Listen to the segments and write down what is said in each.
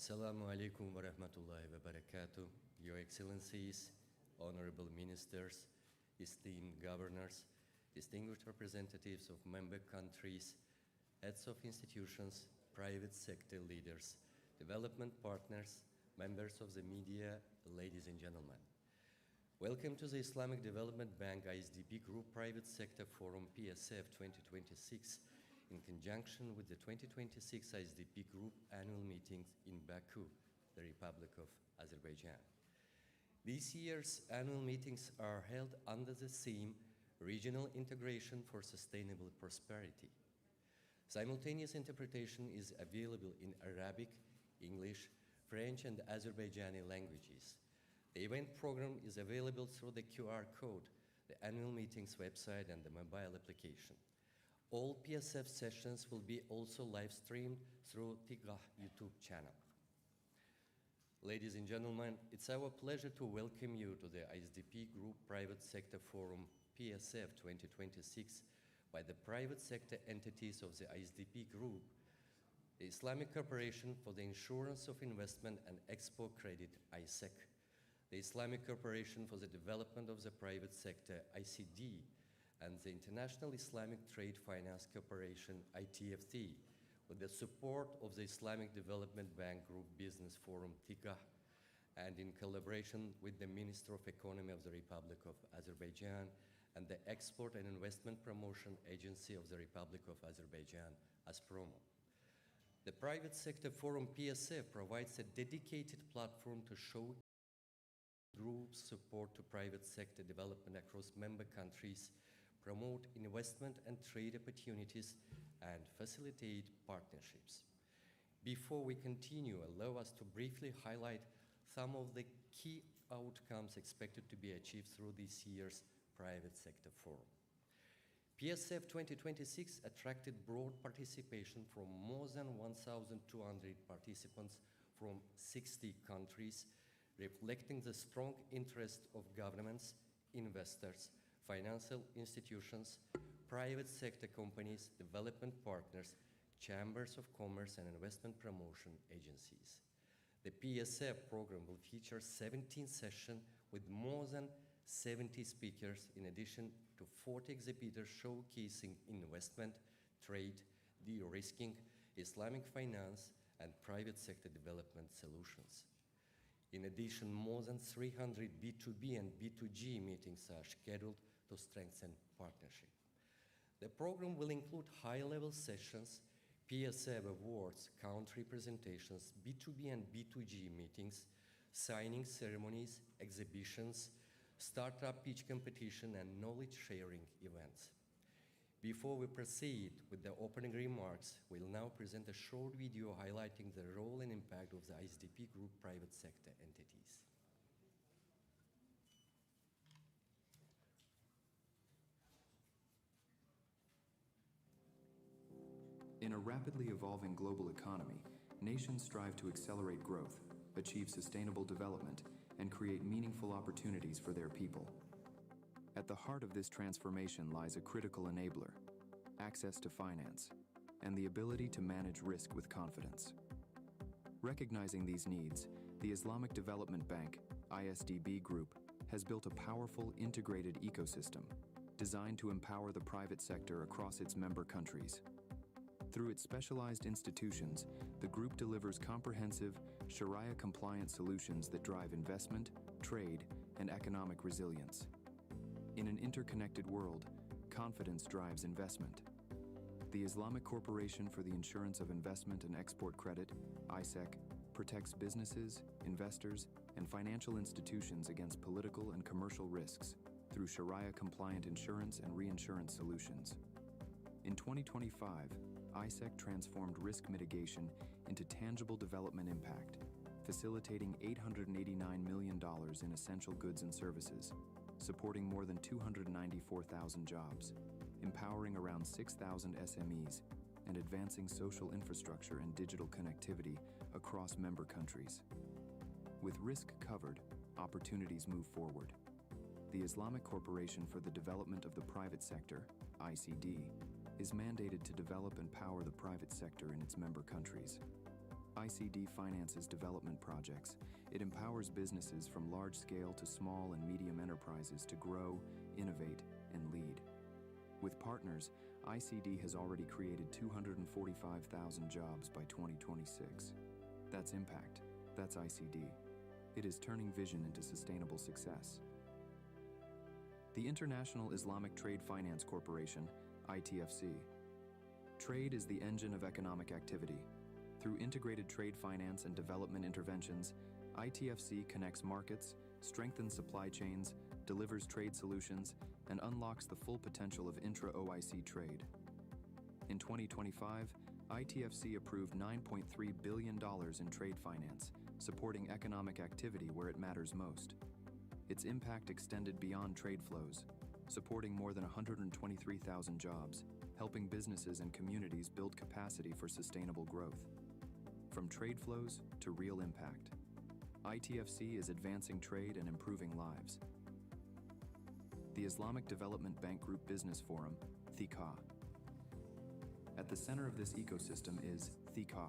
Assalamu alaikum wa rahmatullahi wa barakatuh, Your Excellencies, Honorable Ministers, esteemed governors, distinguished representatives of member countries, heads of institutions, private sector leaders, development partners, members of the media, ladies and gentlemen. Welcome to the Islamic Development Bank IsDB Group Private Sector Forum PSF 2026 in conjunction with the 2026 IsDB Group annual meetings in Baku, the Republic of Azerbaijan. This year's annual meetings are held under the theme Regional Integration for Sustainable Prosperity. Simultaneous interpretation is available in Arabic, English, French, and Azerbaijani languages. The event program is available through the QR code, the annual meetings website, and the mobile application. All PSF sessions will be also live streamed through Tigah YouTube channel. Ladies and gentlemen, it's our pleasure to welcome you to the IsDB Group Private Sector Forum PSF 2026 by the private sector entities of the IsDB Group, the Islamic Corporation for the Insurance of Investment and Export Credit (ISEC), the Islamic Corporation for the Development of the Private Sector (ICD), and the International Islamic Trade Finance Corporation (ITFT), with the support of the Islamic Development Bank Group Business Forum Tigah, and in collaboration with the Minister of Economy of the Republic of Azerbaijan and the Export and Investment Promotion Agency of the Republic of Azerbaijan, ASPROMO. The Private Sector Forum PSF provides a dedicated platform to show groups support to private sector development across member countries, promote investment and trade opportunities, and facilitate partnerships. Before we continue, allow us to briefly highlight some of the key outcomes expected to be achieved through this year's Private Sector Forum. PSF 2026 attracted broad participation from more than 1,200 participants from 60 countries, reflecting the strong interest of governments, investors, financial institutions, private sector companies, development partners, chambers of commerce, and investment promotion agencies. The PSF program will feature 17 sessions with more than 70 speakers, in addition to 40 exhibitors showcasing investment, trade, de-risking, Islamic finance, and private sector development solutions. In addition, more than 300 B2B and B2G meetings are scheduled to strengthen partnership. The program will include high-level sessions, PSF awards, country presentations, B2B and B2G meetings, signing ceremonies, exhibitions, startup pitch competition, and knowledge-sharing events. Before we proceed with the opening remarks, we'll now present a short video highlighting the role and impact of the IsDB Group private sector entities. In a rapidly evolving global economy, nations strive to accelerate growth, achieve sustainable development, and create meaningful opportunities for their people. At the heart of this transformation lies a critical enabler: access to finance, and the ability to manage risk with confidence. Recognizing these needs, the Islamic Development Bank, IsDB Group, has built a powerful, integrated ecosystem designed to empower the private sector across its member countries. Through its specialized institutions, the group delivers comprehensive, Sharia-compliant solutions that drive investment, trade, and economic resilience. In an interconnected world, confidence drives investment. The Islamic Corporation for the Insurance of Investment and Export Credit, ISEC, protects businesses, investors, and financial institutions against political and commercial risks through Sharia-compliant insurance and reinsurance solutions. In 2025, ISEC transformed risk mitigation into tangible development impact, facilitating $889 million in essential goods and services, supporting more than 294,000 jobs, empowering around 6,000 SMEs, and advancing social infrastructure and digital connectivity across member countries. With risk covered, opportunities move forward. The Islamic Corporation for the Development of the Private Sector, ICD, is mandated to develop and power the private sector in its member countries. ICD finances development projects. It empowers businesses from large-scale to small and medium enterprises to grow, innovate, and lead. With partners, ICD has already created 245,000 jobs by 2026. That's impact. That's ICD. It is turning vision into sustainable success. The International Islamic Trade Finance Corporation, ITFC. Trade is the engine of economic activity. Through integrated trade finance and development interventions, ITFC connects markets, strengthens supply chains, delivers trade solutions, and unlocks the full potential of intra-OIC trade. In 2025, ITFC approved $9.3 billion in trade finance, supporting economic activity where it matters most. Its impact extended beyond trade flows, supporting more than 123,000 jobs, helping businesses and communities build capacity for sustainable growth. From trade flows to real impact, ITFC is advancing trade and improving lives. The Islamic Development Bank Group Business Forum, THICA. At the center of this ecosystem is THICA,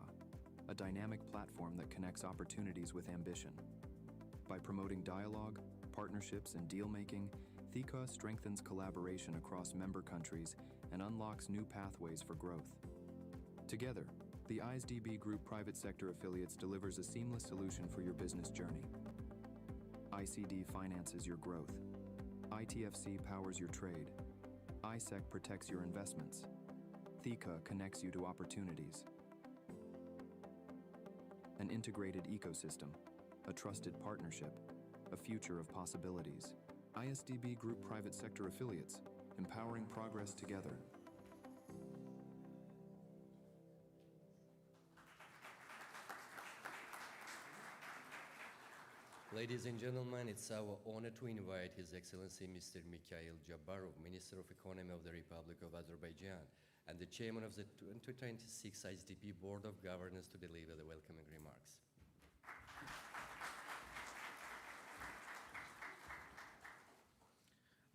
a dynamic platform that connects opportunities with ambition. By promoting dialogue, partnerships, and deal-making, THICA strengthens collaboration across member countries and unlocks new pathways for growth. Together, the IsDB Group private sector affiliates delivers a seamless solution for your business journey. ICD finances your growth. ITFC powers your trade. ISEC protects your investments. THICA connects you to opportunities. An integrated ecosystem, a trusted partnership, a future of possibilities. ISDB Group private sector affiliates, empowering progress together. Ladies and gentlemen, it's our honor to invite His Excellency Mr. Mikhail Jabarov, Minister of Economy of the Republic of Azerbaijan, and the Chairman of the 2026 IsDB Board of Governors to deliver the welcoming remarks.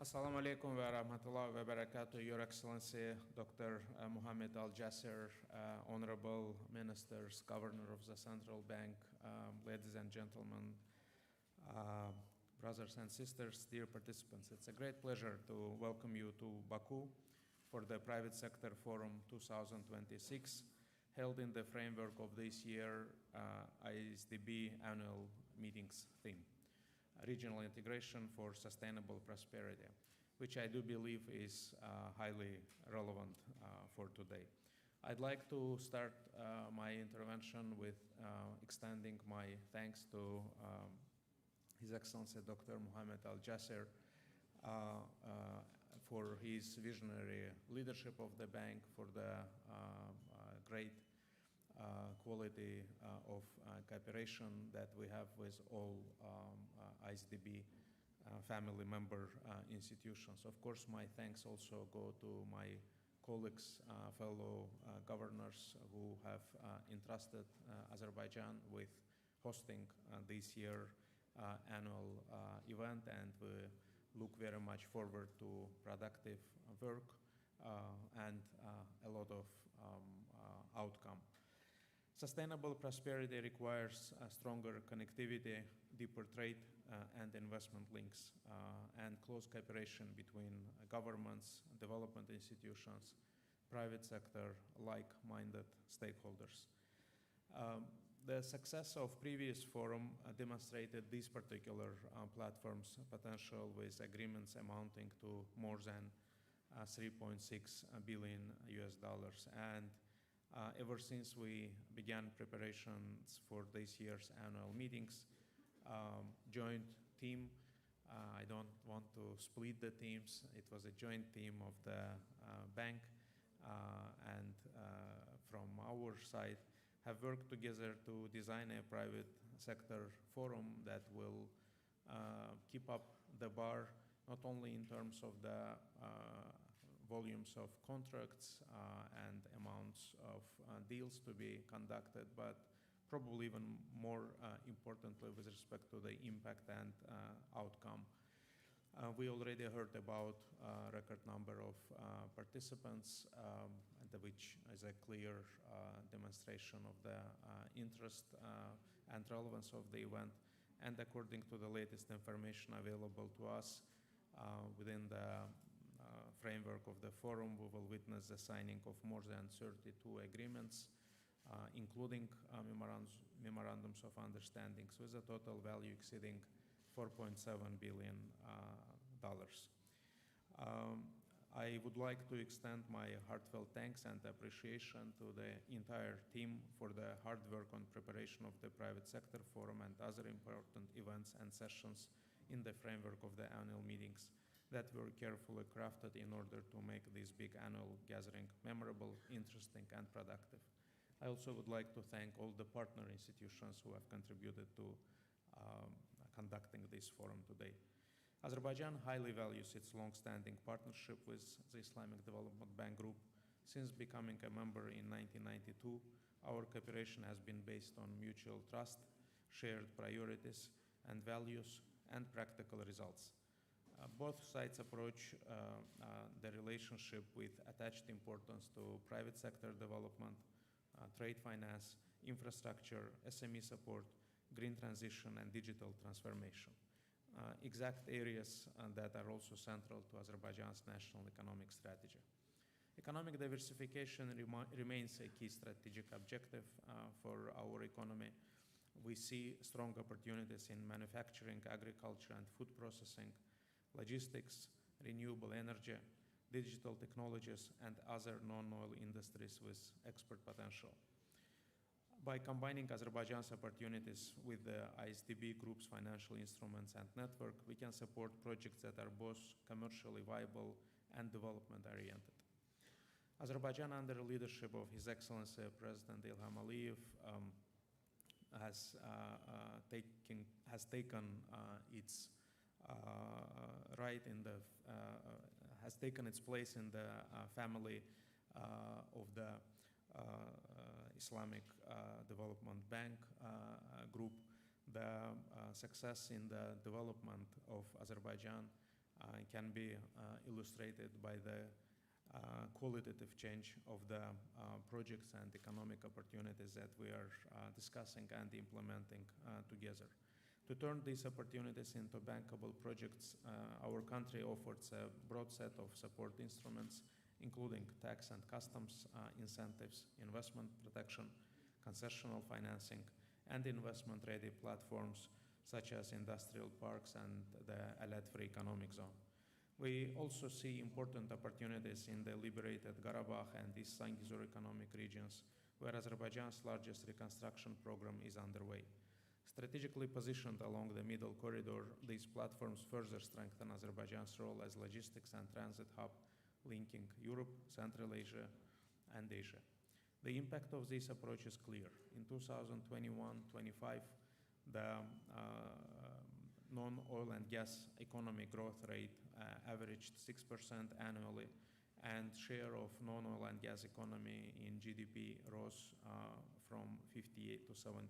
Assalamu alaikum wa rahmatullahi wa barakatuh, Your Excellency Dr. Mohammed Al-Jasser, Honorable Ministers, Governor of the Central Bank, ladies and gentlemen, brothers and sisters, dear participants. It's a great pleasure to welcome you to Baku for the Private Sector Forum 2026, held in the framework of this year ISDB annual meetings theme, Regional Integration for Sustainable Prosperity, which I do believe is highly relevant for today. I'd like to start my intervention with extending my thanks to His Excellency Dr. Mohammed Al-Jasser for his visionary leadership of the bank, for the great quality of cooperation that we have with all ISDB family member institutions. Of course, my thanks also go to my colleagues, fellow governors who have entrusted Azerbaijan with hosting this year annual event, and we look very much forward to productive work and a lot of outcome. Sustainable prosperity requires stronger connectivity, deeper trade and investment links, and close cooperation between governments, development institutions, private sector, like-minded stakeholders. The success of previous forum demonstrated these particular platforms' potential, with agreements amounting to more than $3.6 billion US. And ever since we began preparations for this year's annual meetings, joint team, I don't want to split the teams, it was a joint team of the bank and from our side, have worked together to design a private sector forum that will keep up the bar, not only in terms of the volumes of contracts and amounts of deals to be conducted, but probably even more importantly with respect to the impact and outcome. We already heard about record number of participants, which is a clear demonstration of the interest and relevance of the event. And according to the latest information available to us within the framework of the forum, we will witness the signing of more than 32 agreements, including memorandums of understandings with a total value exceeding $4.7 billion. I would like to extend my heartfelt thanks and appreciation to the entire team for the hard work on preparation of the Private Sector Forum and other important events and sessions in the framework of the annual meetings that were carefully crafted in order to make this big annual gathering memorable, interesting, and productive. I also would like to thank all the partner institutions who have contributed to conducting this forum today. Azerbaijan highly values its long-standing partnership with the Islamic Development Bank Group. Since becoming a member in 1992, our cooperation has been based on mutual trust, shared priorities and values, and practical results. Both sides approach the relationship with attached importance to private sector development, trade finance, infrastructure, SME support, green transition, and digital transformation. Exact areas that are also central to Azerbaijan's national economic strategy. Economic diversification remains a key strategic objective for our economy. We see strong opportunities in manufacturing, agriculture and food processing, logistics, renewable energy, digital technologies, and other non-oil industries with export potential. By combining Azerbaijan's opportunities with the IsDB Group's financial instruments and network, we can support projects that are both commercially viable and development-oriented. Azerbaijan, under the leadership of His Excellency President Ilham Aliyev, has taken its place in the family of the Islamic Development Bank Group. The success in the development of Azerbaijan can be illustrated by the qualitative change of the projects and economic opportunities that we are discussing and implementing together. To turn these opportunities into bankable projects, our country offers a broad set of support instruments, including tax and customs incentives, investment protection, concessional financing, and investment-ready platforms such as industrial parks and the alert-free economic zone. We also see important opportunities in the liberated Karabakh and East Sangizur economic regions, where Azerbaijan's largest reconstruction program is underway. Strategically positioned along the middle corridor, these platforms further strengthen Azerbaijan's role as logistics and transit hub linking Europe, Central Asia, and Asia. The impact of this approach is clear. In 2021-25, the non-oil and gas economy growth rate averaged 6% annually, and share of non-oil and gas economy in GDP rose from 58 to 71%.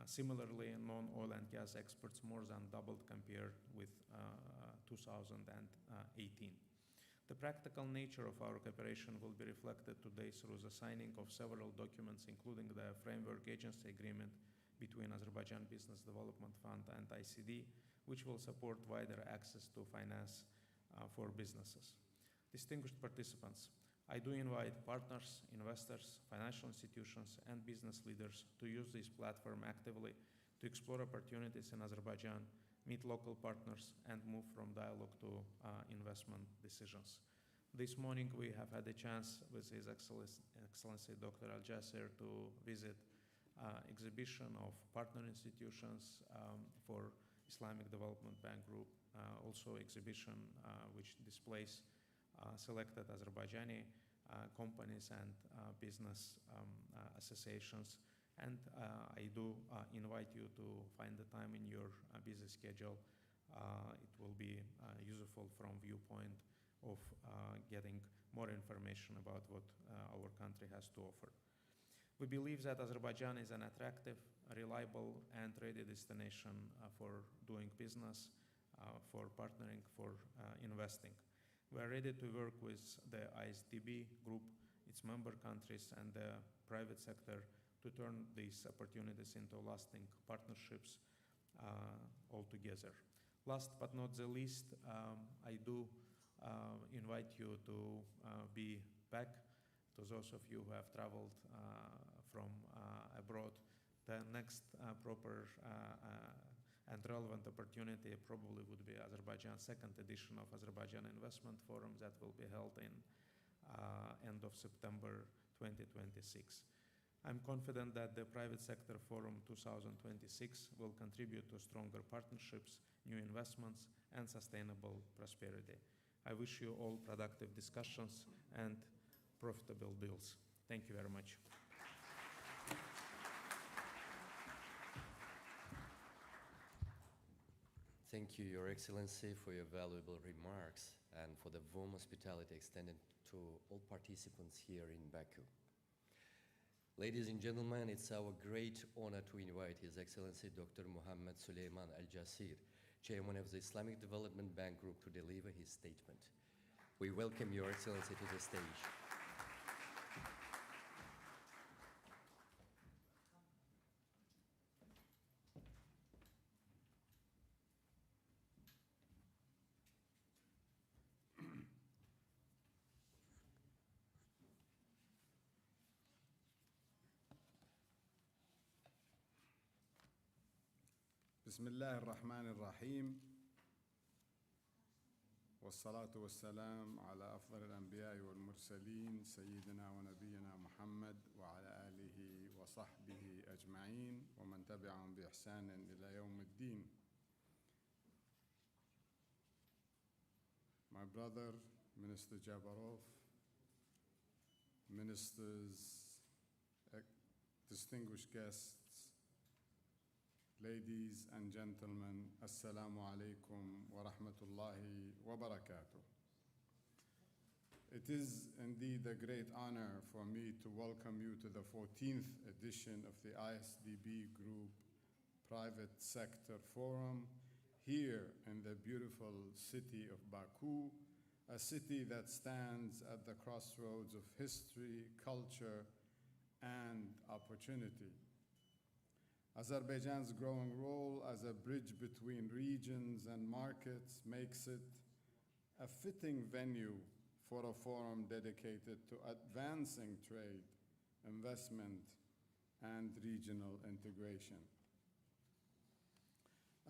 Similarly, non-oil and gas exports more than doubled compared with 2018. The practical nature of our cooperation will be reflected today through the signing of several documents, including the Framework Agency Agreement between Azerbaijan Business Development Fund and ICD, which will support wider access to finance for businesses. Distinguished participants, I do invite partners, investors, financial institutions, and business leaders to use this platform actively to explore opportunities in Azerbaijan, meet local partners, and move from dialogue to investment decisions. This morning, we have had a chance with His Excellency Dr. Al-Jasser to visit exhibition of partner institutions for Islamic Development Bank Group, also exhibition which displays selected Azerbaijani companies and business associations. And I do invite you to find the time in your busy schedule. It will be useful from viewpoint of getting more information about what our country has to offer. We believe that Azerbaijan is an attractive, reliable, and ready destination for doing business, for partnering, for investing. We are ready to work with the IsDB group, its member countries, and the private sector to turn these opportunities into lasting partnerships altogether. Last but not the least, I do invite you to be back. To those of you who have traveled from abroad, the next proper and relevant opportunity probably would be Azerbaijan's second edition of Azerbaijan Investment Forum that will be held in end of September 2026. I'm confident that the Private Sector Forum 2026 will contribute to stronger partnerships, new investments, and sustainable prosperity. I wish you all productive discussions and profitable deals. Thank you very much. Thank you, Your Excellency, for your valuable remarks and for the warm hospitality extended to all participants here in Baku. Ladies and gentlemen, it's our great honor to invite His Excellency Dr. Mohammed Suleiman Al-Jasir, Chairman of the Islamic Development Bank Group, to deliver his statement. We welcome Your Excellency to the stage. بسم الله الرحمن الرحيم والصلاة والسلام على أفضل الأنبياء والمرسلين سيدنا ونبينا محمد وعلى آله وصحبه أجمعين ومن تبعهم بإحسان إلى يوم الدين. My brother, Minister Jabarov, ministers, distinguished guests, ladies and gentlemen, Assalamu alaikum wa rahmatullahi wa barakatuh. It is indeed a great honor for me to welcome you to the 14th edition of the IsDB Group Private Sector Forum here in the beautiful city of Baku, a city that stands at the crossroads of history, culture, and opportunity. Azerbaijan's growing role as a bridge between regions and markets makes it a fitting venue for a forum dedicated to advancing trade, investment, and regional integration.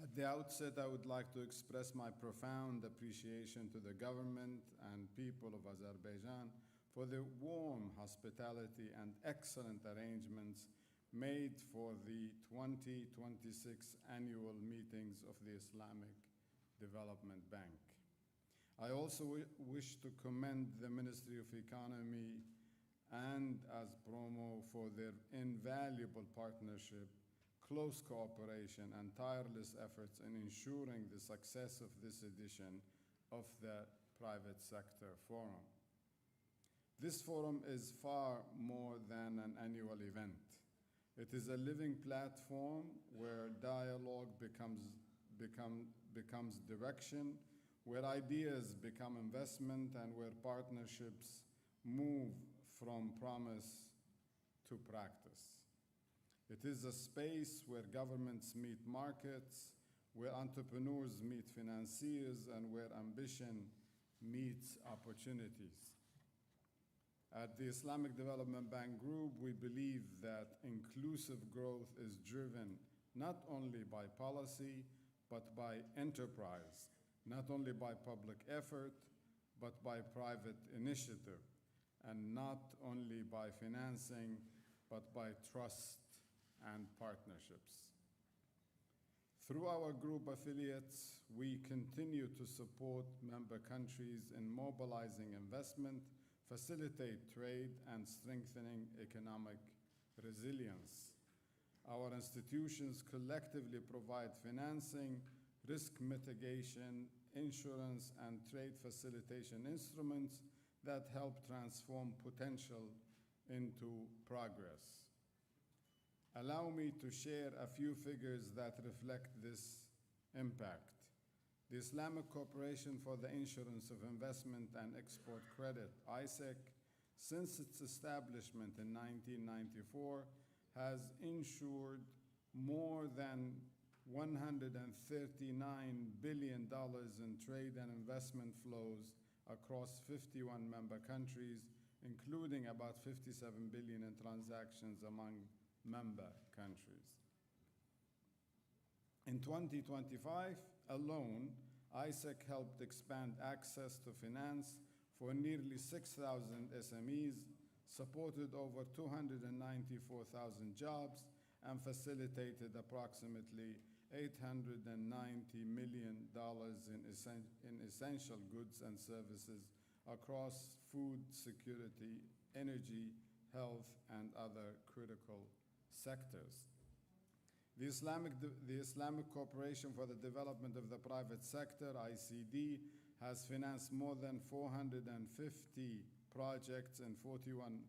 At the outset, I would like to express my profound appreciation to the government and people of Azerbaijan for the warm hospitality and excellent arrangements made for the 2026 annual meetings of the Islamic Development Bank. I also wish to commend the Ministry of Economy and ASPROMO for their invaluable partnership, close cooperation, and tireless efforts in ensuring the success of this edition of the Private Sector Forum. This forum is far more than an annual event. It is a living platform where dialogue becomes direction, where ideas become investment, and where partnerships move from promise to practice. It is a space where governments meet markets, where entrepreneurs meet financiers, and where ambition meets opportunities. At the Islamic Development Bank Group, we believe that inclusive growth is driven not only by policy, but by enterprise, not only by public effort, but by private initiative, and not only by financing, but by trust and partnerships. Through our group affiliates, we continue to support member countries in mobilizing investment, facilitate trade, and strengthening economic resilience. Our institutions collectively provide financing, risk mitigation, insurance, and trade facilitation instruments that help transform potential into progress. Allow me to share a few figures that reflect this impact. the Islamic Corporation for the Insurance of Investment and Export Credit, ISEC, since its establishment in 1994, has insured more than $139 billion in trade and investment flows across 51 member countries, including about $57 billion in transactions among member countries. In 2025 alone, ISEC helped expand access to finance for nearly 6,000 SMEs, supported over 294,000 jobs, and facilitated approximately $890 million in essential goods and services across food security, energy, health, and other critical sectors. The Islamic Corporation for the Development of the Private Sector, ICD, has financed more than 450 projects in 41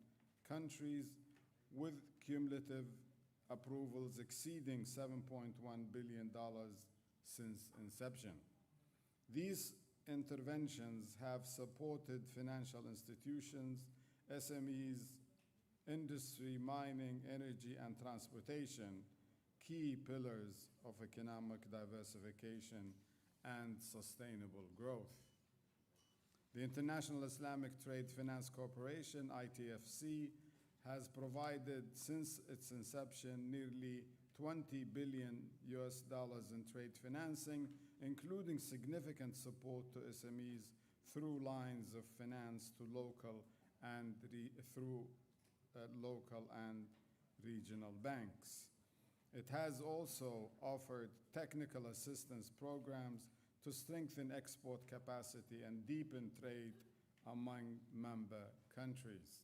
countries with cumulative approvals exceeding $7.1 billion since inception. These interventions have supported financial institutions, SMEs, industry, mining, energy, and transportation, key pillars of economic diversification and sustainable growth. The International Islamic Trade Finance Corporation, ITFC, has provided since its inception nearly $20 billion in trade financing, including significant support to SMEs through lines of finance to local and regional banks. It has also offered technical assistance programs to strengthen export capacity and deepen trade among member countries.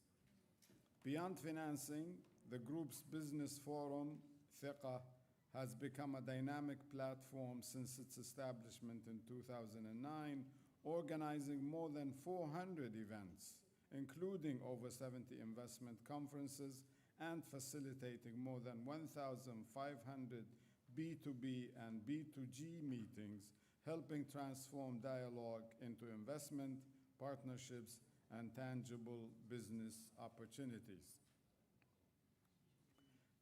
Beyond financing, the group's business forum, Thiqa, has become a dynamic platform since its establishment in 2009, organizing more than 400 events, including over 70 investment conferences, and facilitating more than 1,500 B2B and B2G meetings, helping transform dialogue into investment, partnerships, and tangible business opportunities.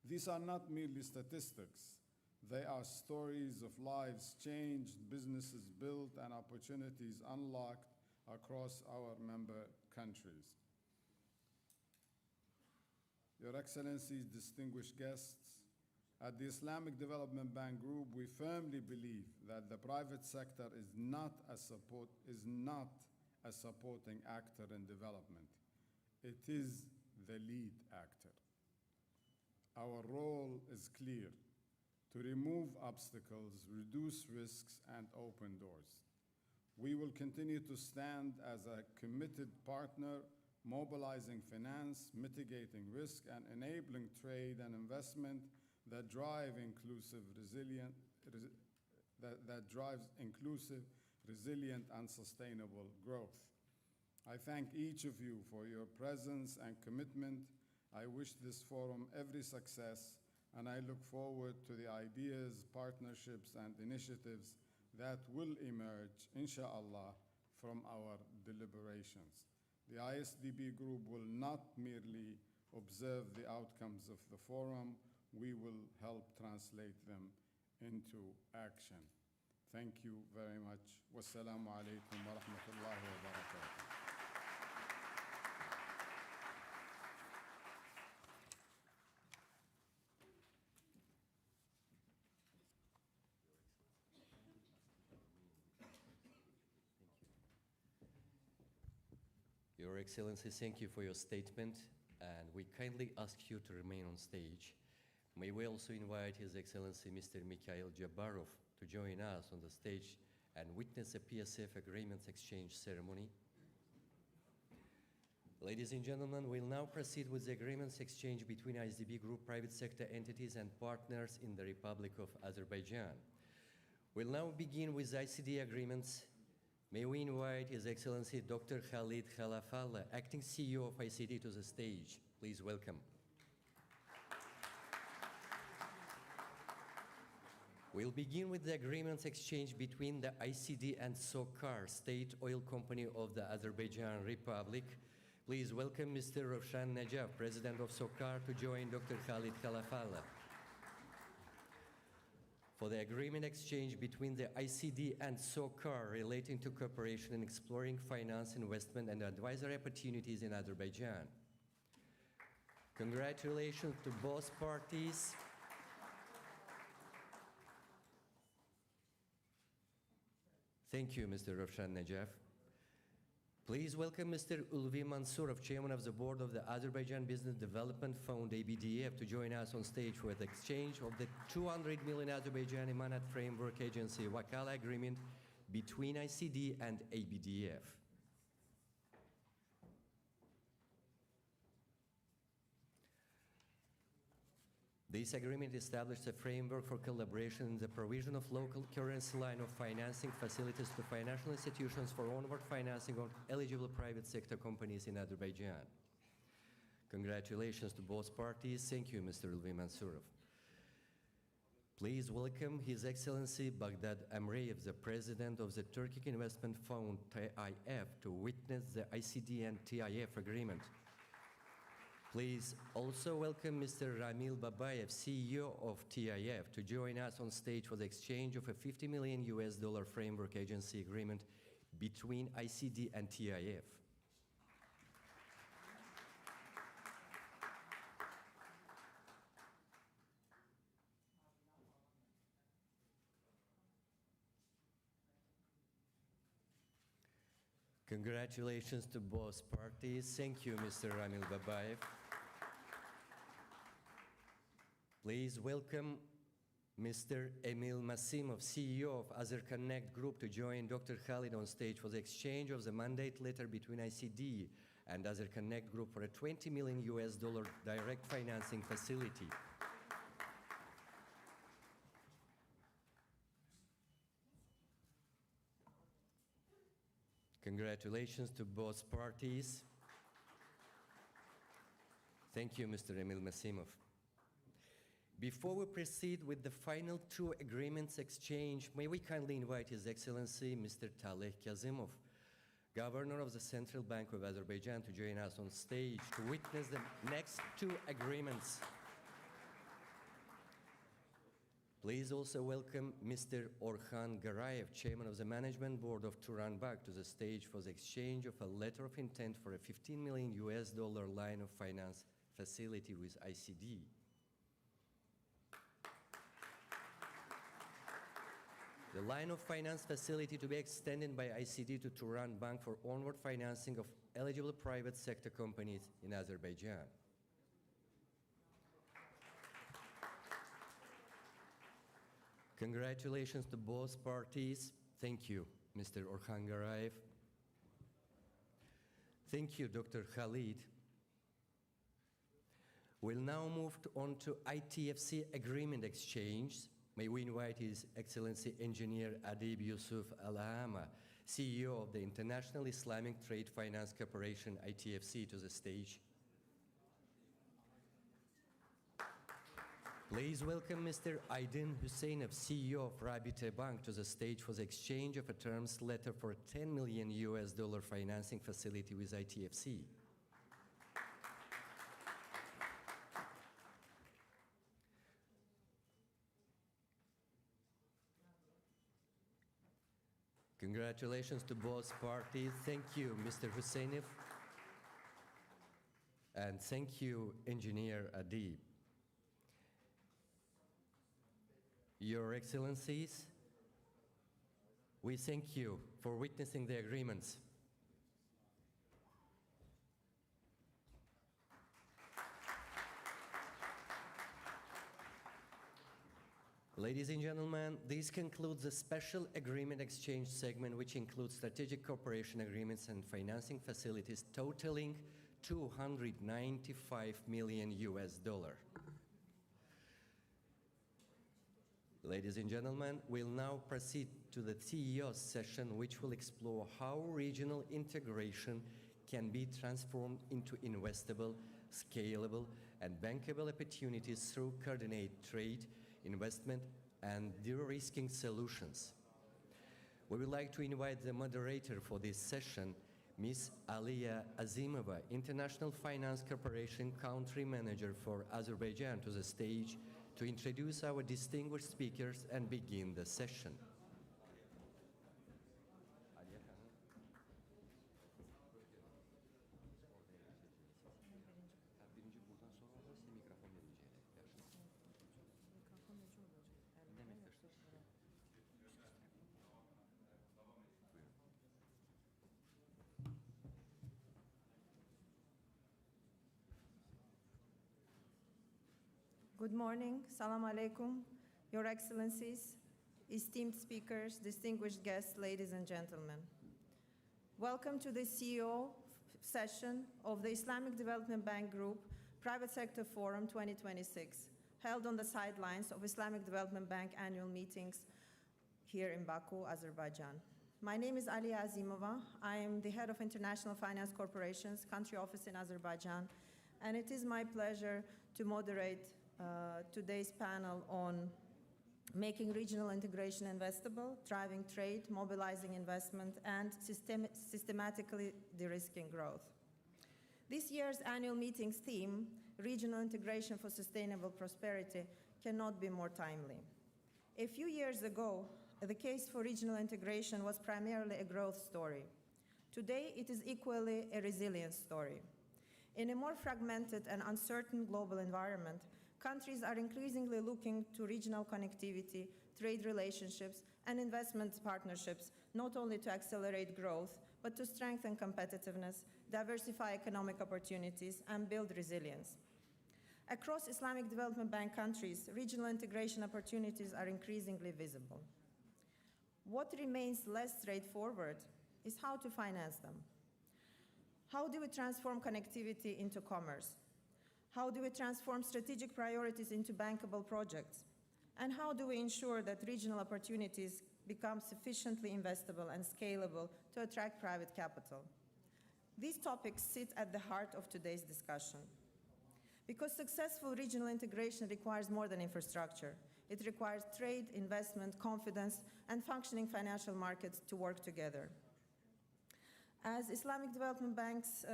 These are not merely statistics. They are stories of lives changed, businesses built, and opportunities unlocked across our member countries. Your Excellencies, distinguished guests, at the Islamic Development Bank Group, we firmly believe that the private sector is not a supporting actor in development. It is the lead actor. Our role is clear: to remove obstacles, reduce risks, and open doors. We will continue to stand as a committed partner, mobilizing finance, mitigating risk, and enabling trade and investment that drives inclusive, resilient, and sustainable growth. I thank each of you for your presence and commitment. I wish this forum every success, and I look forward to the ideas, partnerships, and initiatives that will emerge, inshallah, from our deliberations. The ISDB Group will not merely observe the outcomes of the forum, we will help translate them into action. Thank you very much. Wassalamu alaikum wa rahmatullahi wa barakatuh. Your Excellency, thank you for your statement, and we kindly ask you to remain on stage. May we also invite His Excellency Mr. Mikhail Jabarov to join us on the stage and witness a PSF agreements exchange ceremony. Ladies and gentlemen, we'll now proceed with the agreements exchange between IsDB Group private sector entities and partners in the Republic of Azerbaijan. We'll now begin with ICD agreements. May we invite His Excellency Dr. Khalid Khalafallah, Acting CEO of ICD, to the stage. Please welcome. We'll begin with the agreements exchange between the ICD and SOCAR, State Oil Company of the Azerbaijan Republic. Please welcome Mr. Rovshan Najaf, President of SOCAR, to join Dr. Khalid Khalafallah. For the agreement exchange between the ICD and SOCAR relating to cooperation in exploring finance, investment, and advisory opportunities in Azerbaijan. Congratulations to both parties. Thank you, Mr. Rovshan Najaf. Please welcome Mr. Ulvi Mansurov, Chairman of the Board of the Azerbaijan Business Development Fund, ABDF, to join us on stage for the exchange of the 200 million Azerbaijani Manat Framework Agency Wakala Agreement between ICD and ABDF. This agreement established a framework for collaboration in the provision of local currency line of financing facilities to financial institutions for onward financing of eligible private sector companies in Azerbaijan. Congratulations to both parties. Thank you, Mr. Ulvi Mansurov. Please welcome His Excellency Baghdad Amreyev, the President of the Turkic Investment Fund, TIF, to witness the ICD and TIF agreement. Please also welcome Mr. Ramil Babayev, CEO of TIF, to join us on stage for the exchange of a $50 million framework agency agreement between ICD and TIF. Congratulations to both parties. Thank you, Mr. Ramil Babayev. Please welcome Mr. Emil Masimov, CEO of AzerConnect Group, to join Dr. Khalid on stage for the exchange of the mandate letter between ICD and AzerConnect Group for a $20 million direct financing facility. Congratulations to both parties. Thank you, Mr. Emil Masimov. Before we proceed with the final two agreements exchange, may we kindly invite His Excellency Mr. Taleh Kazimov, Governor of the Central Bank of Azerbaijan, to join us on stage to witness the next two agreements. Please also welcome Mr. Orhan Garayev, Chairman of the Management Board of Turanbank, to the stage for the exchange of a letter of intent for a $15 million line of finance facility with ICD. The line of finance facility to be extended by ICD to Turanbank for onward financing of eligible private sector companies in Azerbaijan. Congratulations to both parties. Thank you, Mr. Orhan Garayev. Thank you, Dr. Khalid. We'll now move on to ITFC agreement exchange. May we invite His Excellency Engineer Adib Yusuf Al-Ahama, CEO of the International Islamic Trade Finance Corporation, ITFC, to the stage. Please welcome Mr. Aydin Hüseyinov, CEO of Rabite Bank, to the stage for the exchange of a terms letter for a $10 million financing facility with ITFC. Congratulations to both parties. Thank you, Mr. Hüseyinov. And thank you, Engineer Adib. Your Excellencies, we thank you for witnessing the agreements. Ladies and gentlemen, this concludes the special agreement exchange segment, which includes strategic cooperation agreements and financing facilities totaling $295 million. Ladies and gentlemen, we'll now proceed to the CEO session, which will explore how regional integration can be transformed into investable, scalable, and bankable opportunities through coordinated trade, investment, and de-risking solutions. We would like to invite the moderator for this session, Ms. Aliya Azimova, International Finance Corporation Country Manager for Azerbaijan, to the stage to introduce our distinguished speakers and begin the session. Good morning, Salam Alaikum, Your Excellencies, esteemed speakers, distinguished guests, ladies and gentlemen. Welcome to the CEO session of the Islamic Development Bank Group Private Sector Forum 2026, held on the sidelines of Islamic Development Bank annual meetings here in Baku, Azerbaijan. My name is Aliya Azimova. I am the head of International Finance Corporation's country office in Azerbaijan, and it is my pleasure to moderate today's panel on making regional integration investable, driving trade, mobilizing investment, and systematically de-risking growth. This year's annual meeting's theme, Regional Integration for Sustainable Prosperity, cannot be more timely. A few years ago, the case for regional integration was primarily a growth story. Today, it is equally a resilience story. In a more fragmented and uncertain global environment, countries are increasingly looking to regional connectivity, trade relationships, and investment partnerships, not only to accelerate growth, but to strengthen competitiveness, diversify economic opportunities, and build resilience. Across Islamic Development Bank countries, regional integration opportunities are increasingly visible. What remains less straightforward is how to finance them. How do we transform connectivity into commerce? How do we transform strategic priorities into bankable projects? And how do we ensure that regional opportunities become sufficiently investable and scalable to attract private capital? These topics sit at the heart of today's discussion. Because successful regional integration requires more than infrastructure. It requires trade, investment, confidence, and functioning financial markets to work together. As Islamic Development Bank's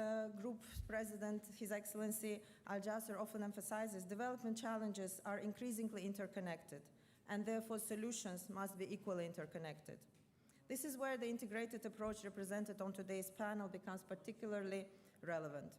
Group President, His Excellency Al-Jasser, often emphasizes, development challenges are increasingly interconnected, and therefore solutions must be equally interconnected. This is where the integrated approach represented on today's panel becomes particularly relevant.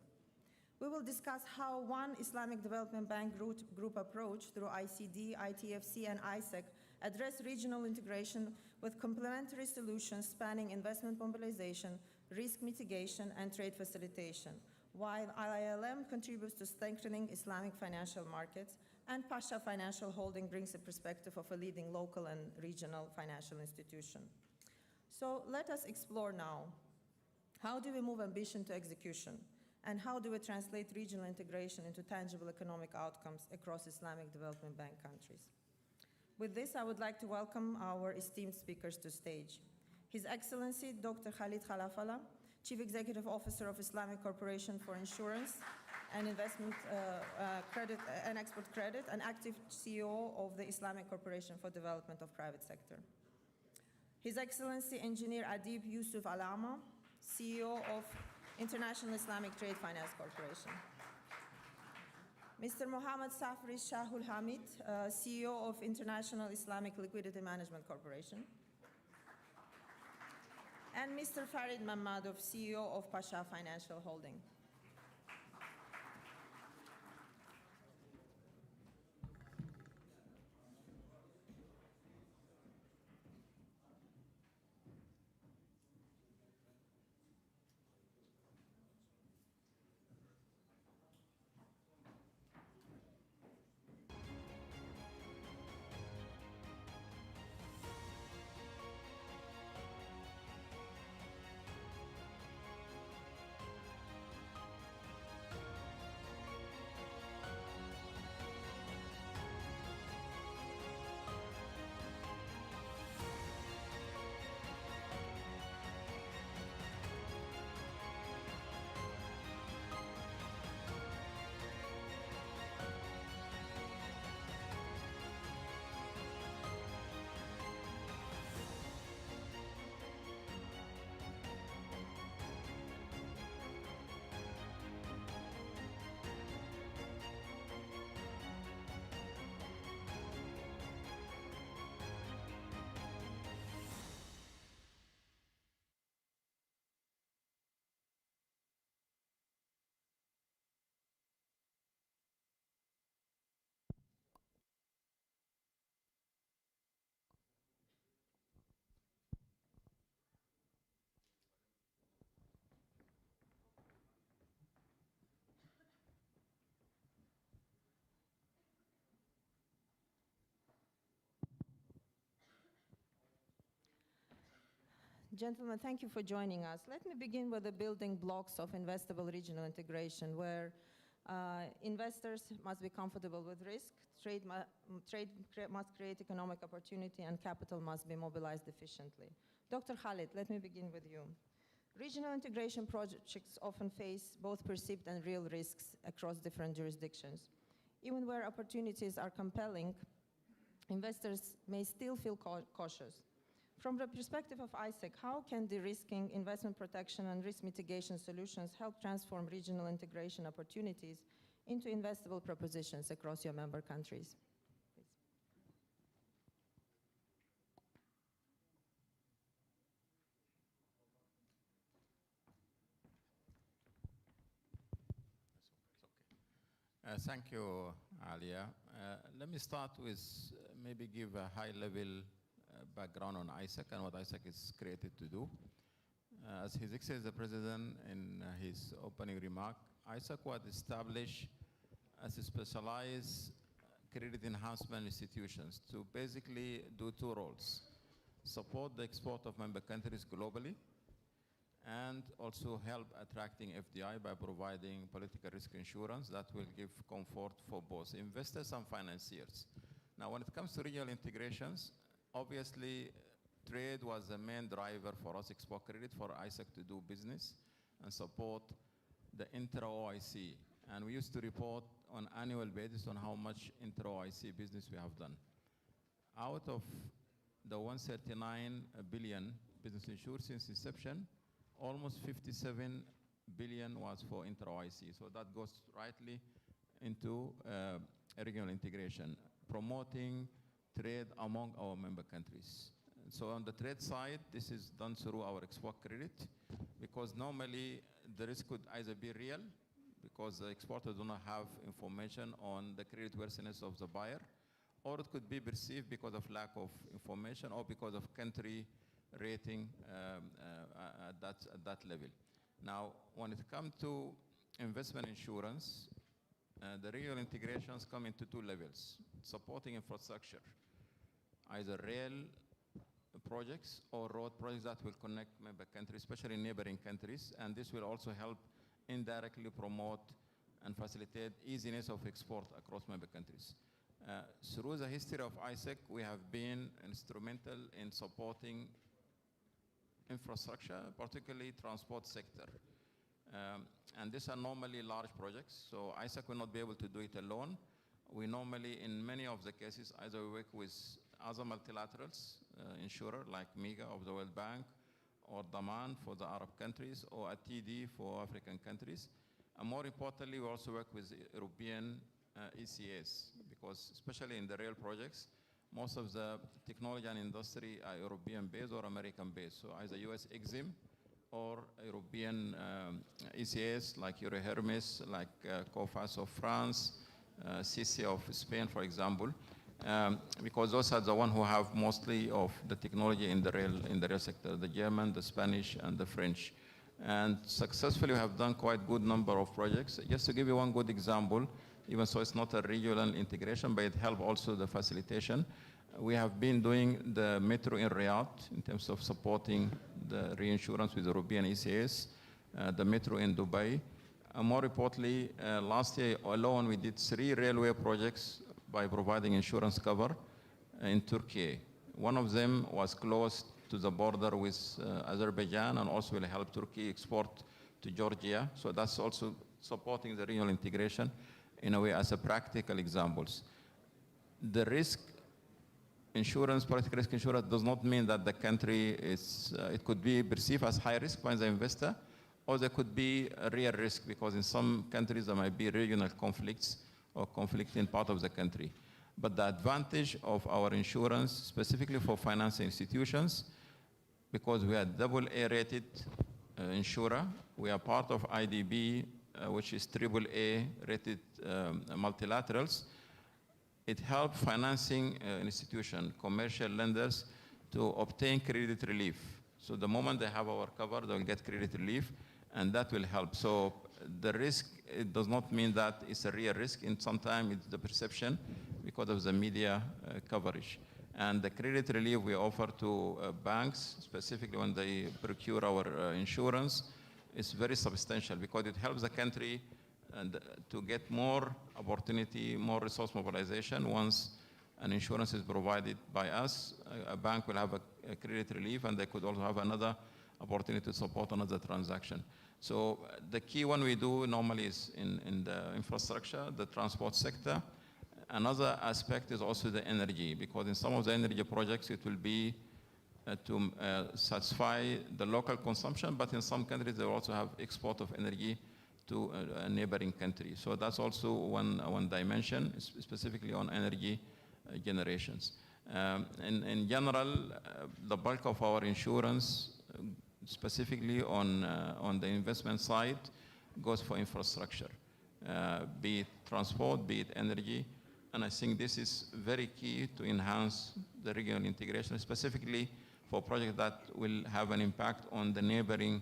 We will discuss how one Islamic Development Bank group approach through ICD, ITFC, and ISEC address regional integration with complementary solutions spanning investment mobilization, risk mitigation, and trade facilitation, while IILM contributes to strengthening Islamic financial markets, and Pasha Financial Holding brings a perspective of a leading local and regional financial institution. So let us explore now, how do we move ambition to execution? And how do we translate regional integration into tangible economic outcomes across Islamic Development Bank countries? With this, I would like to welcome our esteemed speakers to stage. His Excellency Dr. Khalid Khalafallah, Chief Executive Officer of Islamic Corporation for Insurance and Investment Credit and Export Credit, and active CEO of the Islamic Corporation for Development of Private Sector. His Excellency Engineer Adib Yusuf Alama, CEO of International Islamic Trade Finance Corporation. Mr. Mohammad Safri Shahul Hamid, CEO of International Islamic Liquidity Management Corporation. And Mr. Farid Mamadov, CEO of Pasha Financial Holding. Gentlemen, thank you for joining us. Let me begin with the building blocks of investable regional integration, where investors must be comfortable with risk, trade must create economic opportunity, and capital must be mobilized efficiently. Dr. Khalid, let me begin with you. Regional integration projects often face both perceived and real risks across different jurisdictions. Even where opportunities are compelling, investors may still feel cautious. From the perspective of ISEC, how can de-risking, investment protection, and risk mitigation solutions help transform regional integration opportunities into investable propositions across your member countries? Please. Thank you, Alia. Let me start with maybe give a high-level background on ISEC and what ISEC is created to do. As His Excellency the President in his opening remark, ISEC was established as a specialized credit enhancement institutions to basically do two roles: support the export of member countries globally, and also help attracting FDI by providing political risk insurance that will give comfort for both investors and financiers. Now, when it comes to regional integrations, obviously, trade was the main driver for us, export credit, for ISEC to do business and support the intra-OIC. And we used to report on annual basis on how much intra-OIC business we have done. Out of the 139 billion business insured since inception, almost 57 billion was for intra-OIC. So that goes rightly into regional integration, promoting trade among our member countries. So on the trade side, this is done through our export credit, because normally the risk could either be real, because the exporter do not have information on the creditworthiness of the buyer, or it could be perceived because of lack of information or because of country rating at that level. Now, when it comes to investment insurance, the regional integrations come into two levels: supporting infrastructure, either rail projects or road projects that will connect member countries, especially neighboring countries, and this will also help indirectly promote and facilitate easiness of export across member countries. Through the history of ISEC, we have been instrumental in supporting infrastructure, particularly transport sector. And these are normally large projects, so ISEC will not be able to do it alone. We normally, in many of the cases, either we work with other multilaterals, insurer like MIGA of the World Bank, or Daman for the Arab countries, or ATD for African countries. And more importantly, we also work with European ECAs, because especially in the rail projects, most of the technology and industry are European-based or American-based, so either US EXIM or European ECAs like Eurohermes, like COFAS of France, CC of Spain, for example, because those are the ones who have mostly of the technology in the rail sector, the German, the Spanish, and the French. And successfully, we have done quite good number of projects. Just to give you one good example, even so it's not a regional integration, but it helped also the facilitation. We have been doing the metro in Riyadh in terms of supporting the reinsurance with European ECAs, the metro in Dubai. More importantly, last year alone, we did 3 railway projects by providing insurance cover in Turkey. One of them was close to the border with Azerbaijan, and also will help Turkey export to Georgia. So that's also supporting the regional integration in a way as a practical examples. The risk insurance, political risk insurance, does not mean that the country is, it could be perceived as high risk by the investor, or there could be a real risk, because in some countries there might be regional conflicts or conflict in part of the country. But the advantage of our insurance, specifically for financial institutions, because we are AA rated insurer, we are part of ISDB, which is AAA rated multilaterals. It helps financing institution, commercial lenders, to obtain credit relief. So the moment they have our cover, they'll get credit relief, and that will help. So the risk, it does not mean that it's a real risk, and sometimes it's the perception because of the media coverage. And the credit relief we offer to banks, specifically when they procure our insurance, is very substantial because it helps the country and to get more opportunity, more resource mobilization. Once an insurance is provided by us, a bank will have a credit relief, and they could also have another opportunity to support another transaction. So the key one we do normally is in the infrastructure, the transport sector. Another aspect is also the energy, because in some of the energy projects it will be to satisfy the local consumption, but in some countries they also have export of energy to a neighboring country. So that's also one dimension, specifically on energy generations. In general, the bulk of our insurance, specifically on the investment side, goes for infrastructure, be it transport, be it energy. And I think this is very key to enhance the regional integration, specifically for projects that will have an impact on the neighboring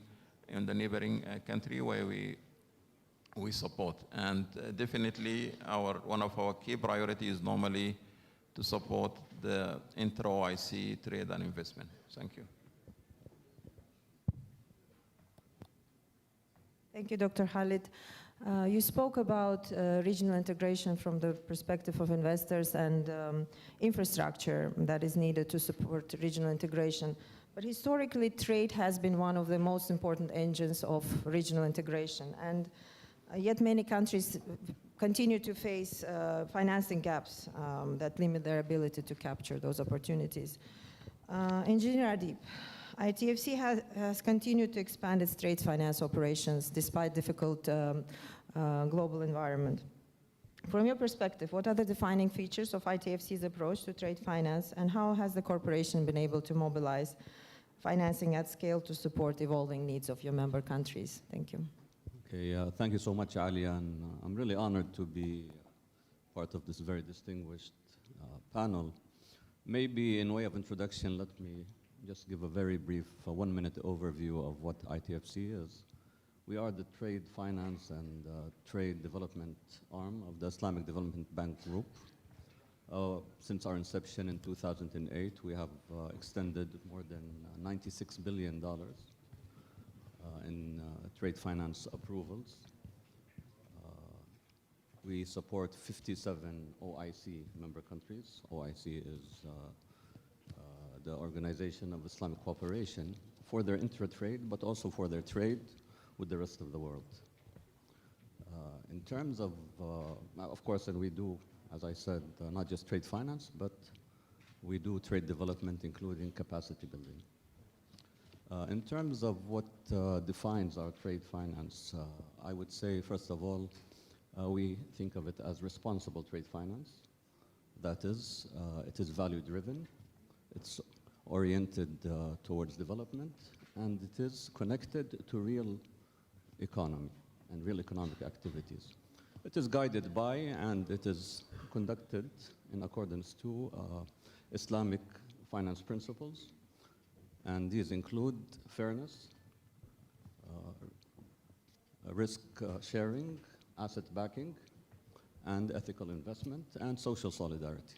country where we support. And definitely one of our key priorities is normally to support the intra-OIC trade and investment. Thank you. Thank you, Dr. Khalid. You spoke about regional integration from the perspective of investors and infrastructure that is needed to support regional integration. But historically, trade has been one of the most important engines of regional integration. And yet many countries continue to face financing gaps that limit their ability to capture those opportunities. Engineer Adib, ITFC has continued to expand its trade finance operations despite difficult global environment. From your perspective, what are the defining features of ITFC's approach to trade finance, and how has the corporation been able to mobilize financing at scale to support evolving needs of your member countries? Thank you. Okay, thank you so much, Ali, and I'm really honored to be part of this very distinguished panel. Maybe in way of introduction, let me just give a very brief 1-minute overview of what ITFC is. We are the trade finance and trade development arm of the Islamic Development Bank Group. Since our inception in 2008, we have extended more than $96 billion in trade finance approvals. We support 57 OIC member countries. OIC is the Organization of Islamic Cooperation, for their intra-trade, but also for their trade with the rest of the world. In terms of course, and we do, as I said, not just trade finance, but we do trade development, including capacity building. In terms of what defines our trade finance, I would say, first of all, we think of it as responsible trade finance. That is, it is value-driven, it's oriented towards development, and it is connected to real economy and real economic activities. It is guided by and it is conducted in accordance to Islamic finance principles, and these include fairness, risk sharing, asset backing, and ethical investment, and social solidarity.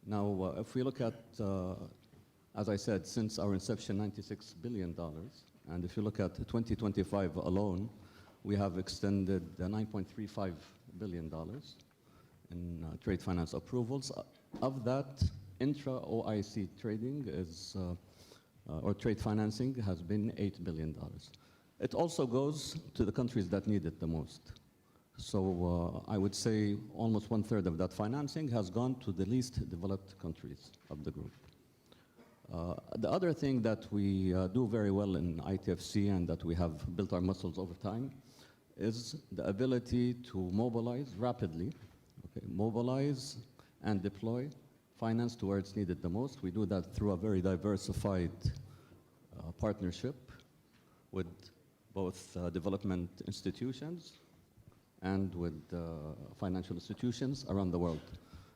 Now, if we look at, as I said, since our inception, $96 billion, and if you look at 2025 alone, we have extended $9.35 billion in trade finance approvals. Of that, intra-OIC trading is, or trade financing has been $8 billion. It also goes to the countries that need it the most. So I would say almost 1/3 of that financing has gone to the least developed countries of the group. The other thing that we do very well in ITFC and that we have built our muscles over time is the ability to mobilize rapidly, mobilize and deploy finance to where it's needed the most. We do that through a very diversified partnership with both development institutions and with financial institutions around the world.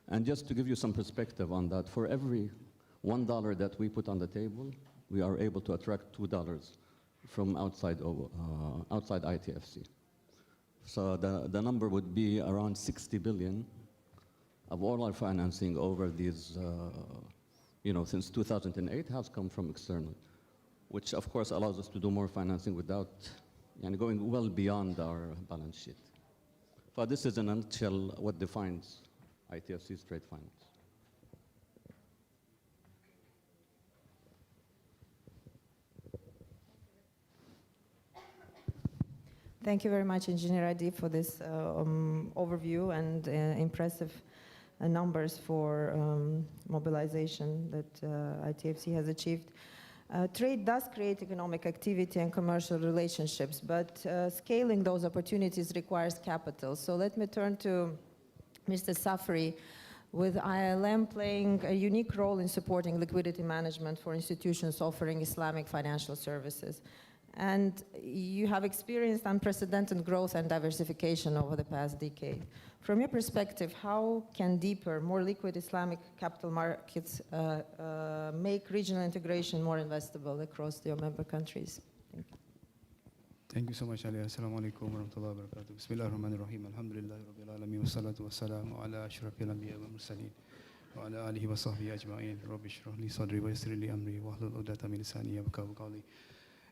And just to give you some perspective on that, for every $1 that we put on the table, we are able to attract $2 from outside ITFC. So the number would be around $60 billion of all our financing over these, since 2008 has come from external, which of course allows us to do more financing without going well beyond our balance sheet. So this is in a nutshell what defines ITFC's trade finance. Thank you very much, Engineer Adi, for this overview and impressive numbers for mobilization that ITFC has achieved. Trade does create economic activity and commercial relationships, but scaling those opportunities requires capital. So let me turn to Mr. Safri, with ILM playing a unique role in supporting liquidity management for institutions offering Islamic financial services. And you have experienced unprecedented growth and diversification over the past decade. From your perspective, how can deeper, more liquid Islamic capital markets make regional integration more investable across your member countries? Thank you. Thank you so much, Ali. Assalamu alaikum wa rahmatullahi wa barakatuh. Bismillah ar-Rahman ar-Rahim. Alhamdulillahi rabbil alamin. Wa salatu wa salamu ala ashrafil anbiya wa mursaleen. Wa ala alihi wa sahbihi ajma'in. Rabbi shrah li sadri wa yassir li amri wa hlul 'uqdatan min lisani yafqahu qawli.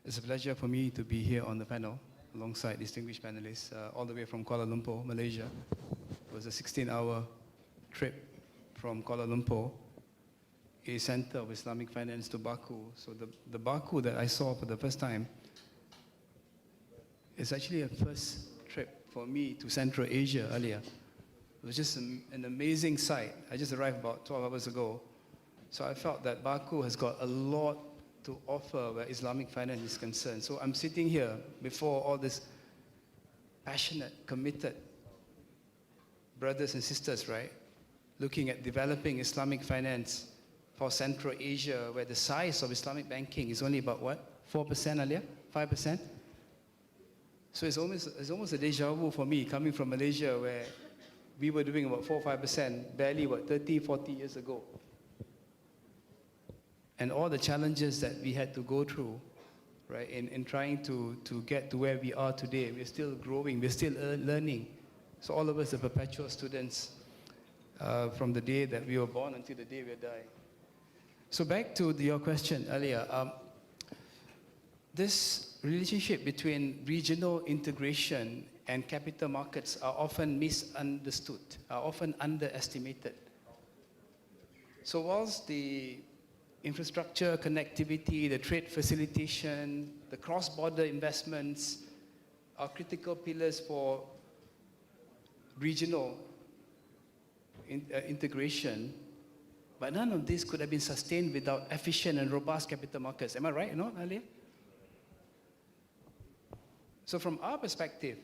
It's a pleasure for me to be here on the panel alongside distinguished panelists all the way from Kuala Lumpur, Malaysia. It was a 16-hour trip from Kuala Lumpur, a center of Islamic finance, to Baku. So the Baku that I saw for the first time is actually a first trip for me to Central Asia earlier. It was just an amazing sight. I just arrived about 12 hours ago. So I felt that Baku has got a lot to offer where Islamic finance is concerned. So I'm sitting here before all these passionate, committed brothers and sisters, right? Looking at developing Islamic finance for Central Asia, where the size of Islamic banking is only about what? 4% earlier? 5%? So it's almost a deja vu for me, coming from Malaysia, where we were doing about 4 or 5%, barely, 30, 40 years ago. And all the challenges that we had to go through, right, in trying to get to where we are today. We're still growing, we're still learning. So all of us are perpetual students from the day that we were born until the day we die. So back to your question earlier, this relationship between regional integration and capital markets are often misunderstood, are often underestimated. So whilst the infrastructure, connectivity, the trade facilitation, the cross-border investments are critical pillars for regional integration, but none of this could have been sustained without efficient and robust capital markets. Am I right, Ali? So from our perspective,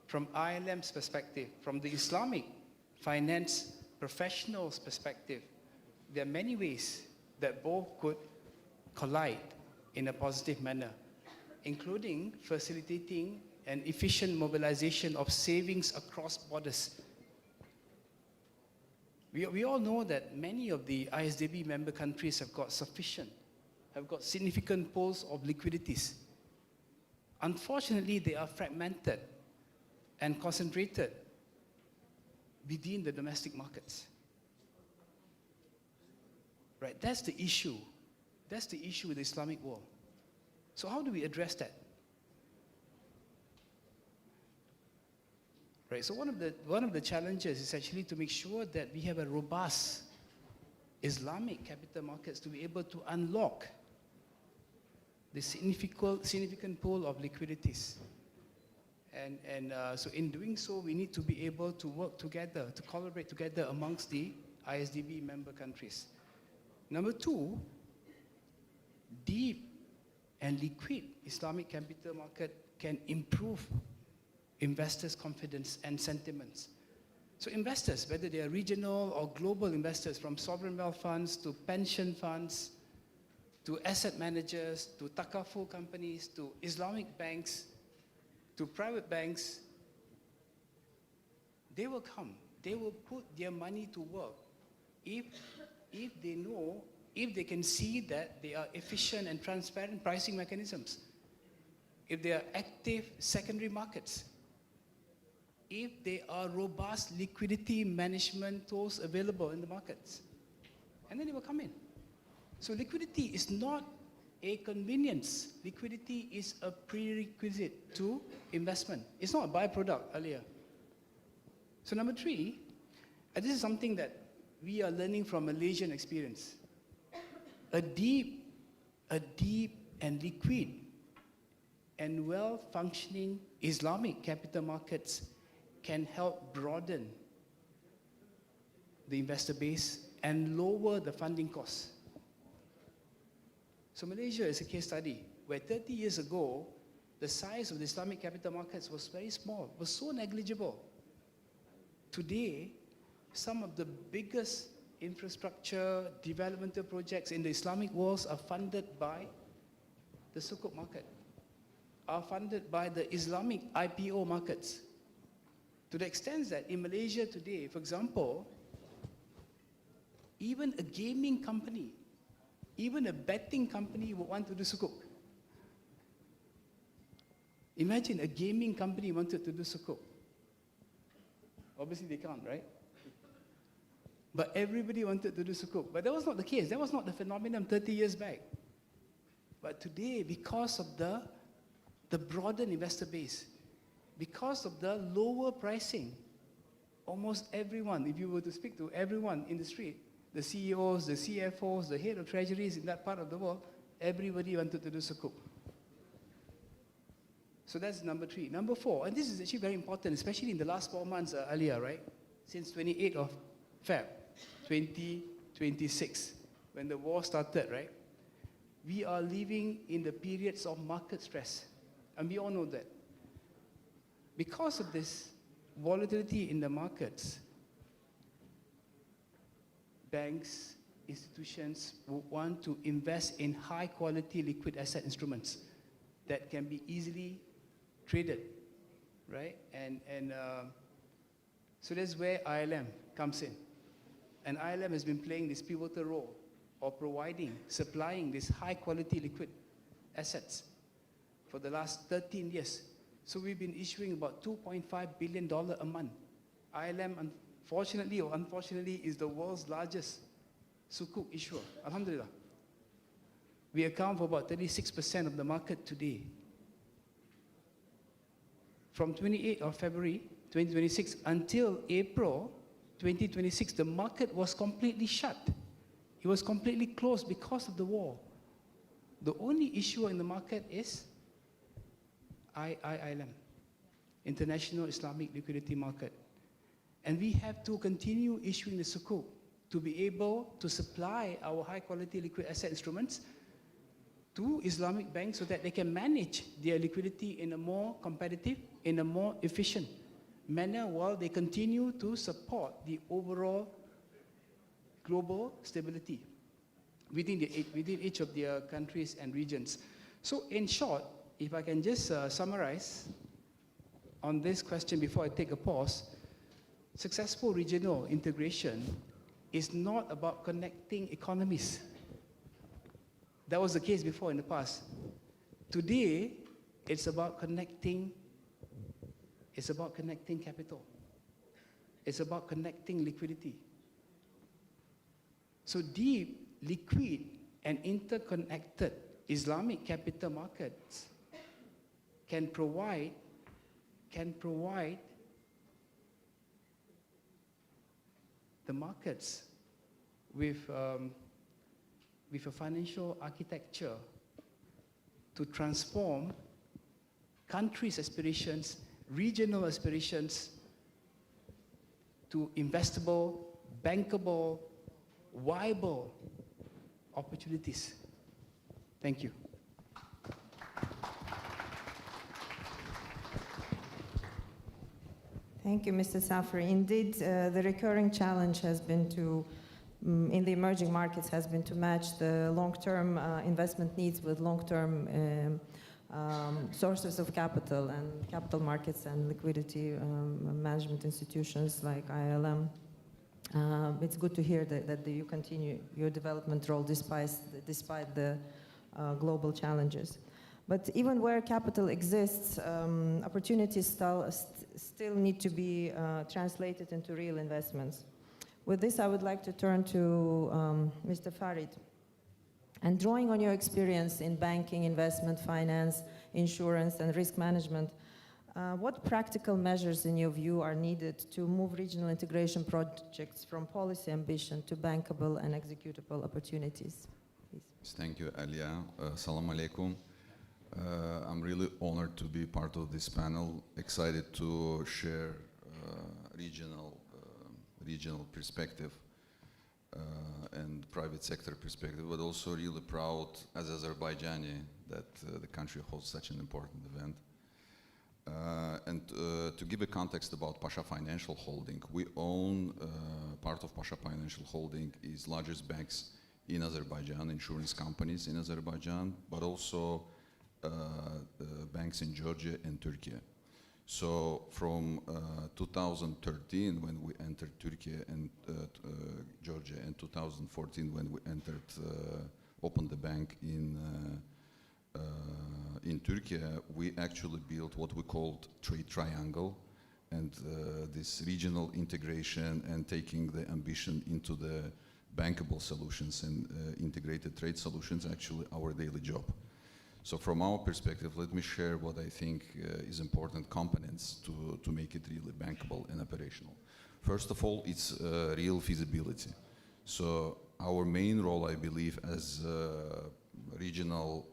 from ILM's perspective, from the Islamic finance professionals' perspective, there are many ways that both could collide in a positive manner, including facilitating an efficient mobilization of savings across borders. We all know that many of the ISDB member countries have got significant pools of liquidities. Unfortunately, they are fragmented and concentrated within the domestic markets. Right, that's the issue. That's the issue with the Islamic world. So how do we address that? Right, so one of the challenges is actually to make sure that we have a robust Islamic capital markets to be able to unlock the significant pool of liquidities. And so in doing so, we need to be able to work together, to collaborate together amongst the ISDB member countries. Number two, deep and liquid Islamic capital market can improve investors' confidence and sentiments. So investors, whether they are regional or global investors, from sovereign wealth funds to pension funds, to asset managers, to takaful companies, to Islamic banks, to private banks, they will come. They will put their money to work if they can see that they are efficient and transparent pricing mechanisms, if they are active secondary markets. if there are robust liquidity management tools available in the markets. And then it will come in. So liquidity is not a convenience. Liquidity is a prerequisite to investment. It's not a byproduct earlier. So number three, and this is something that we are learning from Malaysian experience. A deep and liquid and well-functioning Islamic capital markets can help broaden the investor base and lower the funding costs. So Malaysia is a case study where 30 years ago, the size of the Islamic capital markets was very small, was so negligible. Today, some of the biggest infrastructure developmental projects in the Islamic world are funded by the Sukuk market, are funded by the Islamic IPO markets. To the extent that in Malaysia today, for example, even a gaming company, even a betting company would want to do Sukuk. Imagine a gaming company wanted to do Sukuk. Obviously they can't, right? But everybody wanted to do Sukuk. But that was not the case. That was not the phenomenon 30 years back. But today, because of the broadened investor base, because of the lower pricing, almost everyone, if you were to speak to everyone in the street, the CEOs, the CFOs, the head of treasuries in that part of the world, everybody wanted to do Sukuk. So that's number three. Number four, and this is actually very important, especially in the last 4 months earlier, right? Since 28th of Feb 2026, when the war started, right? We are living in the periods of market stress. And we all know that. Because of this volatility in the markets, banks, institutions will want to invest in high-quality liquid asset instruments that can be easily traded, right? And so that's where ILM comes in. And ILM has been playing this pivotal role of providing, supplying these high-quality liquid assets for the last 13 years. So we've been issuing about $2.5 billion a month. ILM, unfortunately or unfortunately, is the world's largest Sukuk issuer. Alhamdulillah. We account for about 36% of the market today. From 28th of February 2026 until April 2026, the market was completely shut. It was completely closed because of the war. The only issuer in the market is IILM, International Islamic Liquidity Market. And we have to continue issuing the Sukuk to be able to supply our high-quality liquid asset instruments to Islamic banks so that they can manage their liquidity in a more competitive, in a more efficient manner while they continue to support the overall global stability within each of their countries and regions. So in short, if I can just summarize on this question before I take a pause, successful regional integration is not about connecting economies. That was the case before in the past. Today, it's about connecting capital. It's about connecting liquidity. So deep, liquid, and interconnected Islamic capital markets can provide the markets with a financial architecture to transform countries' aspirations, regional aspirations, to investable, bankable, viable opportunities. Thank you. Thank you, Mr. Safri. Indeed, the recurring challenge has been to, in the emerging markets, has been to match the long-term investment needs with long-term sources of capital and capital markets and liquidity management institutions like ILM. It's good to hear that you continue your development role despite the global challenges. But even where capital exists, opportunities still need to be translated into real investments. With this, I would like to turn to Mr. Farid. And drawing on your experience in banking, investment, finance, insurance, and risk management, what practical measures, in your view, are needed to move regional integration projects from policy ambition to bankable and executable opportunities? Please. Thank you, Alia. Assalamu alaikum. I'm really honored to be part of this panel, excited to share regional perspective and private sector perspective, but also really proud as Azerbaijani that the country hosts such an important event. To give a context about Pasha Financial Holding, we own part of Pasha Financial Holding is largest banks in Azerbaijan, insurance companies in Azerbaijan, but also banks in Georgia and Turkey. So from 2013, when we entered Turkey and Georgia, and 2014, when we opened the bank in Turkey, we actually built what we called trade triangle, and this regional integration and taking the ambition into the bankable solutions and integrated trade solutions, actually our daily job. So from our perspective, let me share what I think is important components to make it really bankable and operational. First of all, it's real feasibility. So our main role, I believe, as regional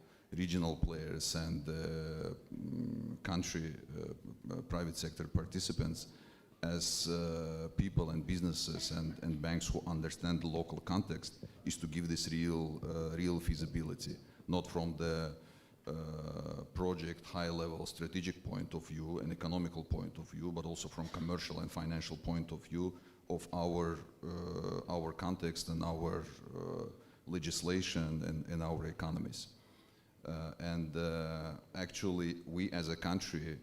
players and country private sector participants, as people and businesses and banks who understand the local context, is to give this real feasibility, not from the project high-level strategic point of view and economical point of view, but also from commercial and financial point of view of our context and our legislation and our economies. Actually, we as a country,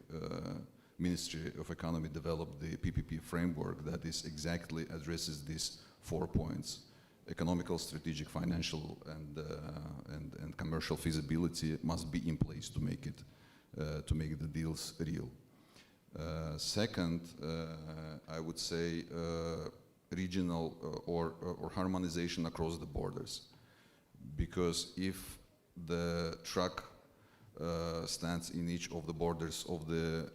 Ministry of Economy developed the PPP framework that is exactly addresses these 4 points. Economical, strategic, financial, and commercial feasibility must be in place to make the deals real. Second, I would say regional or harmonization across the borders, because if the truck stands in each of the borders of the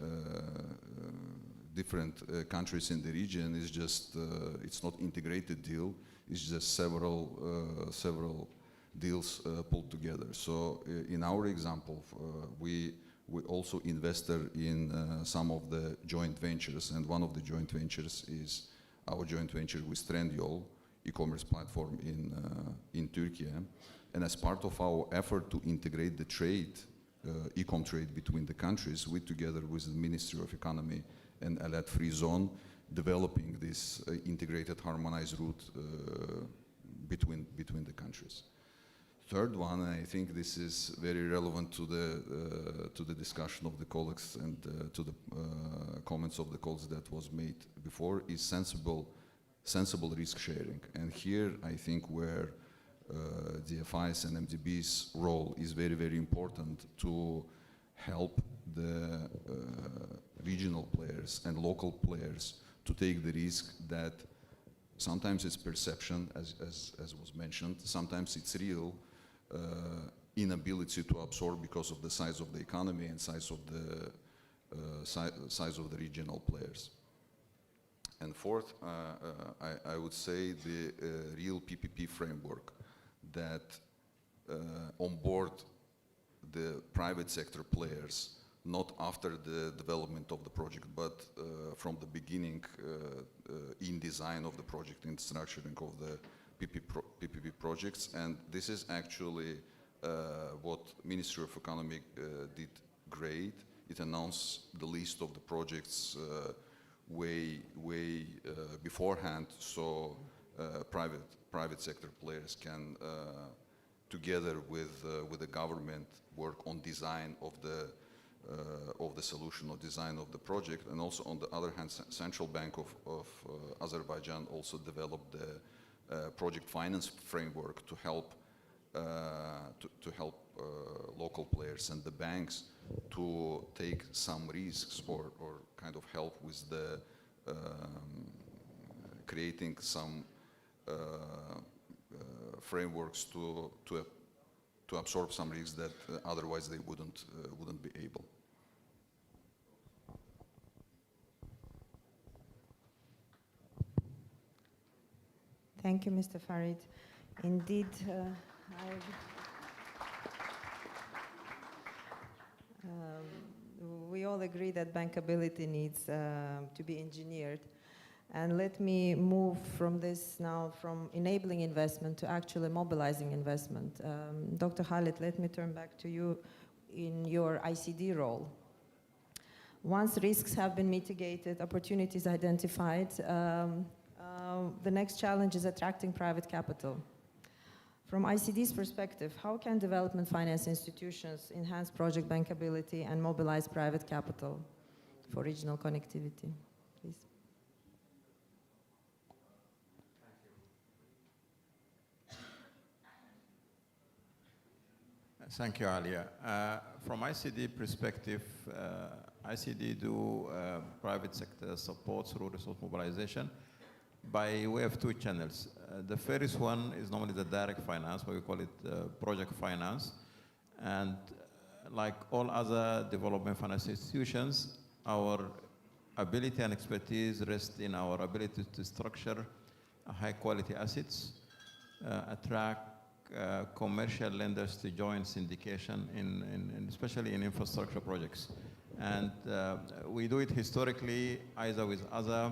different countries in the region, is just it's not integrated deal. It's just several deals pulled together. So in our example, we also invested in some of the joint ventures, and one of the joint ventures is our joint venture with Trendyol, e-commerce platform in Turkey. And as part of our effort to integrate the trade, e-com trade between the countries, we together with the Ministry of Economy and Alert Free Zone, developing this integrated, harmonized route between the countries. Third one, and I think this is very relevant to the discussion of the colleagues and to the comments of the colleagues that was made before, is sensible risk sharing. And here, I think where DFI's and MDB's role is very, very important to help the regional players and local players to take the risk that sometimes it's perception, as was mentioned, sometimes it's real inability to absorb because of the size of the economy and size of the regional players. And fourth, I would say the real PPP framework that onboard the private sector players, not after the development of the project, but from the beginning in design of the project, in structuring of the PPP projects. And this is actually what Ministry of Economy did great. It announced the list of the projects way beforehand, so private sector players can together with the government work on design of the solution or design of the project. And also on the other hand, Central Bank of Azerbaijan also developed the project finance framework to help to help local players and the banks to take some risks or kind of help with the creating some frameworks to absorb some risks that otherwise they wouldn't be able. Thank you, Mr. Farid. Indeed, we all agree that bankability needs to be engineered. And let me move from this now, from enabling investment to actually mobilizing investment. Dr. Khalid, let me turn back to you in your ICD role. Once risks have been mitigated, opportunities identified, the next challenge is attracting private capital. From ICD's perspective, how can development finance institutions enhance project bankability and mobilize private capital for regional connectivity? Please. Thank you, Alia. From ICD perspective, ICD do private sector support through resource mobilization by way of two channels. The first one is normally the direct finance, what we call it project finance. And like all other development finance institutions, our ability and expertise rest in our ability to structure high quality assets, attract commercial lenders to join syndication, especially in infrastructure projects. And we do it historically either with other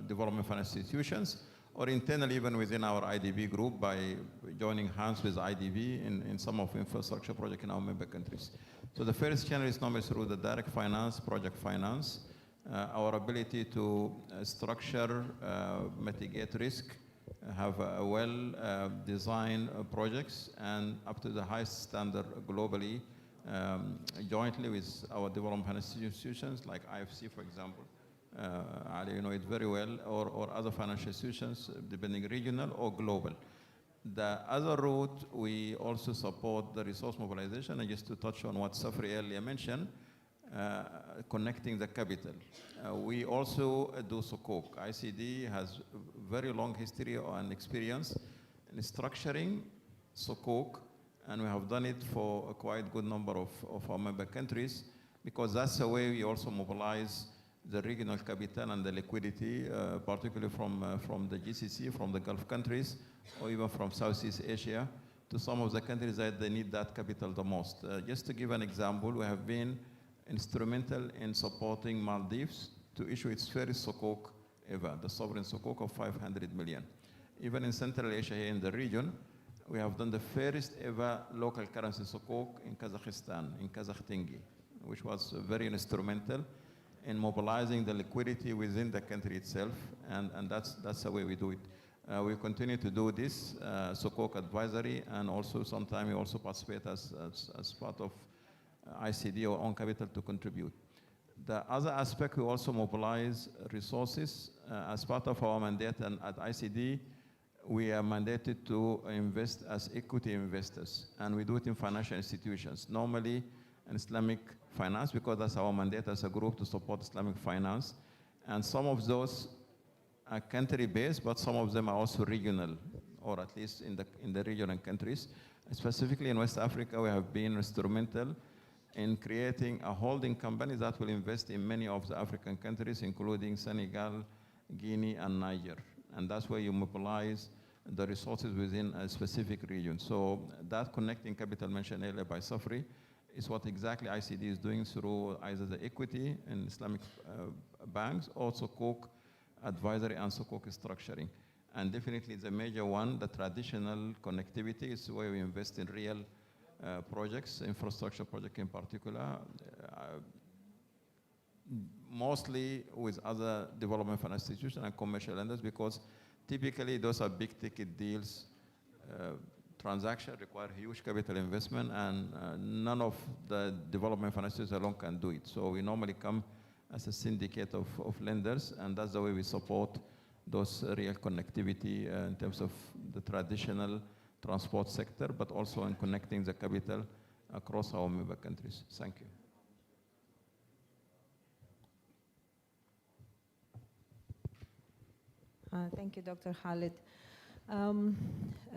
development finance institutions or internally even within our IDB group by joining hands with IDB in some of infrastructure projects in our member countries. So the first channel is normally through the direct finance, project finance, our ability to structure, mitigate risk, have well-designed projects and up to the highest standard globally, jointly with our development finance institutions like IFC, for example. Ali, you know it very well, or other financial institutions, depending regional or global. The other route, we also support the resource mobilization, and just to touch on what Safri earlier mentioned, connecting the capital. We also do Sukuk. ICD has very long history and experience in structuring Sukuk, and we have done it for a quite good number of our member countries, because that's the way we also mobilize the regional capital and the liquidity, particularly from the GCC, from the Gulf countries, or even from Southeast Asia, to some of the countries that they need that capital the most. Just to give an example, we have been instrumental in supporting Maldives to issue its first Sukuk ever, the sovereign Sukuk of 500 million. Even in Central Asia, here in the region, we have done the first ever local currency Sukuk in Kazakhstan, in Kazakh Tenge, which was very instrumental in mobilizing the liquidity within the country itself, and that's the way we do it. We continue to do this Sukuk advisory, and also sometimes we also participate as part of ICD or own capital to contribute. The other aspect, we also mobilize resources as part of our mandate, and at ICD, we are mandated to invest as equity investors, and we do it in financial institutions, normally in Islamic finance, because that's our mandate as a group to support Islamic finance. And some of those are country-based, but some of them are also regional, or at least in the regional countries. Specifically in West Africa, we have been instrumental in creating a holding company that will invest in many of the African countries, including Senegal, Guinea, and Niger. And that's where you mobilize the resources within a specific region. So that connecting capital mentioned earlier by Safri is what exactly ICD is doing through either the equity in Islamic banks or Sukuk advisory and Sukuk structuring. And definitely the major one, the traditional connectivity, is where we invest in real projects, infrastructure project in particular, mostly with other development finance institutions and commercial lenders, because typically those are big ticket deals. Transactions require huge capital investment, and none of the development finance institutions alone can do it. So we normally come as a syndicate of lenders, and that's the way we support those real connectivity in terms of the traditional transport sector, but also in connecting the capital across our member countries. Thank you. Thank you, Dr. Khalid.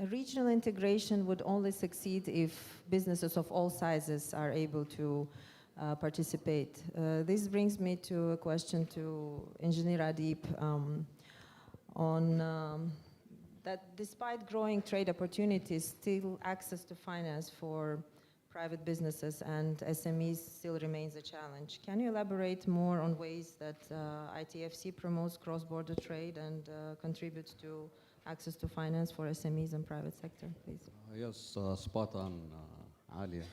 Regional integration would only succeed if businesses of all sizes are able to participate. This brings me to a question to Engineer Adib on that despite growing trade opportunities, still access to finance for private businesses and SMEs still remains a challenge. Can you elaborate more on ways that ITFC promotes cross-border trade and contributes to access to finance for SMEs and private sector, please? Yes, spot on, Alia.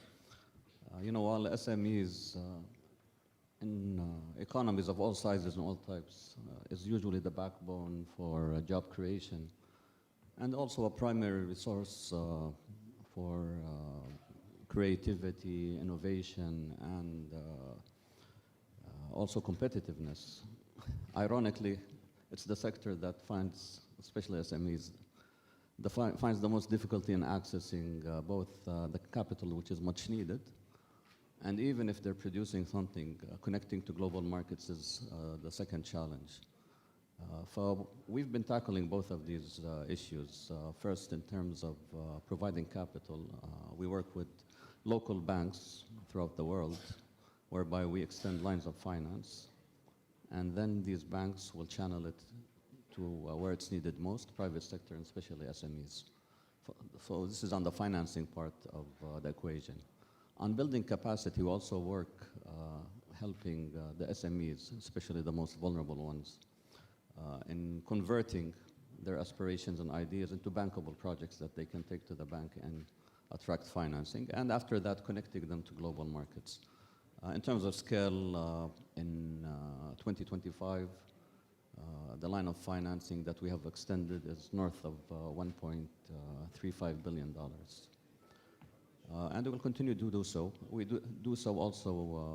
You know, all SMEs in economies of all sizes and all types is usually the backbone for job creation and also a primary resource for creativity, innovation, and also competitiveness. Ironically, it's the sector that finds, especially SMEs, finds the most difficulty in accessing both the capital, which is much needed, and even if they're producing something, connecting to global markets is the second challenge. So we've been tackling both of these issues. First, in terms of providing capital, we work with local banks throughout the world, whereby we extend lines of finance, and then these banks will channel it to where it's needed most, private sector and especially SMEs. So this is on the financing part of the equation. On building capacity, we also work helping the SMEs, especially the most vulnerable ones, in converting their aspirations and ideas into bankable projects that they can take to the bank and attract financing, and after that, connecting them to global markets. In terms of scale, in 2025, the line of financing that we have extended is north of $1.35 billion. And we will continue to do so. We do so also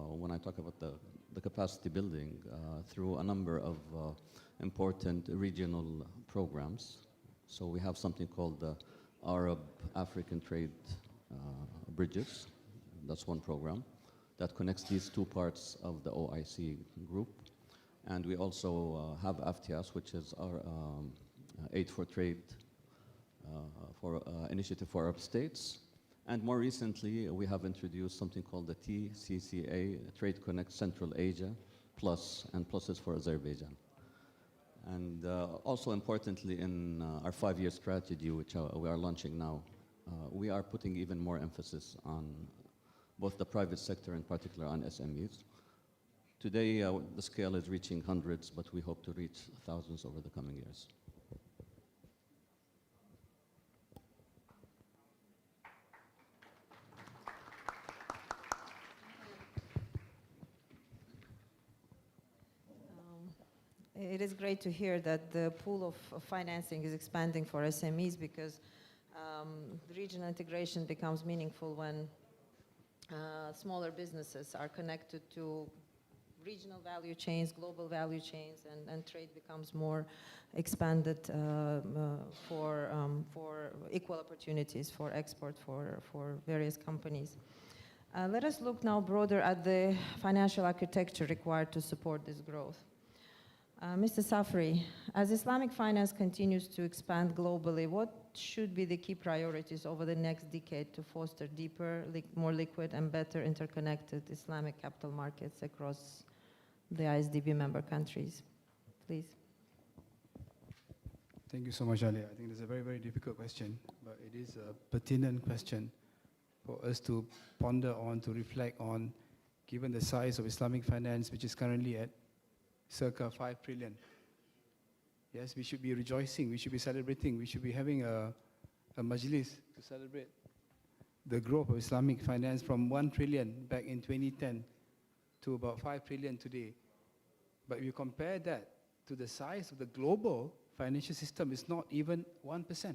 when I talk about the capacity building through a number of important regional programs. So we have something called the Arab-African Trade Bridges. That's one program that connects these two parts of the OIC group. And we also have FTS, which is our Aid for Trade initiative for Arab states. And more recently, we have introduced something called the TCCA, Trade Connect Central Asia, Plus, and Plus is for Azerbaijan. And also importantly, in our 5-year strategy, which we are launching now, we are putting even more emphasis on both the private sector, in particular on SMEs. Today, the scale is reaching hundreds, but we hope to reach thousands over the coming years. It is great to hear that the pool of financing is expanding for SMEs because regional integration becomes meaningful when smaller businesses are connected to regional value chains, global value chains, and trade becomes more expanded for equal opportunities for export for various companies. Let us look now broader at the financial architecture required to support this growth. Mr. Safri, as Islamic finance continues to expand globally, what should be the key priorities over the next decade to foster deeper, more liquid, and better interconnected Islamic capital markets across the ISDB member countries? Please. Thank you so much, Ali. I think it's a very, very difficult question, but it is a pertinent question for us to ponder on, to reflect on, given the size of Islamic finance, which is currently at circa 5 trillion. Yes, we should be rejoicing, we should be celebrating, we should be having a majlis to celebrate the growth of Islamic finance from 1 trillion back in 2010 to about 5 trillion today. But if you compare that to the size of the global financial system, it's not even 1%.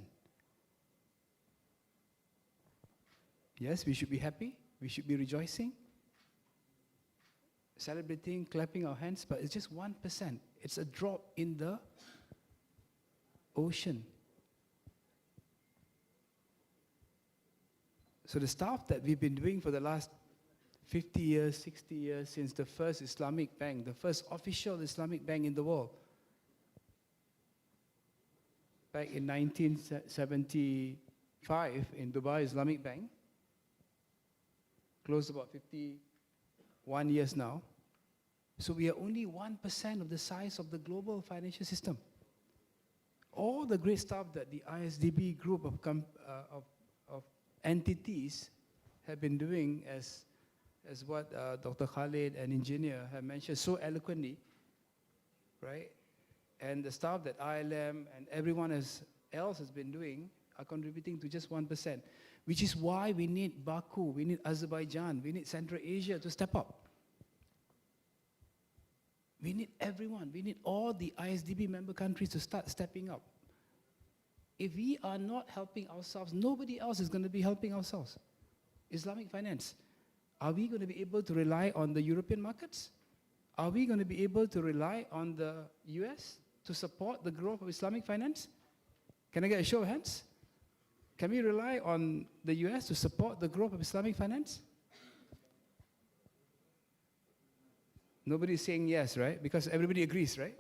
Yes, we should be happy, we should be rejoicing, celebrating, clapping our hands, but it's just 1%. It's a drop in the ocean. So the stuff that we've been doing for the last 50 years, 60 years, since the first Islamic bank, the first official Islamic bank in the world, back in 1975 in Dubai Islamic Bank, close to about 51 years now. So we are only 1% of the size of the global financial system. All the great stuff that the ISDB group of entities have been doing, as what Dr. Khalid, an engineer, have mentioned so eloquently, right? And the stuff that ILM and everyone else has been doing are contributing to just 1%, which is why we need Baku, we need Azerbaijan, we need Central Asia to step up. We need everyone, we need all the ISDB member countries to start stepping up. If we are not helping ourselves, nobody else is going to be helping ourselves. Islamic finance. Are we going to be able to rely on the European markets? Are we going to be able to rely on the US to support the growth of Islamic finance? Can I get a show of hands? Can we rely on the US to support the growth of Islamic finance? Nobody is saying yes, right? Because everybody agrees, right?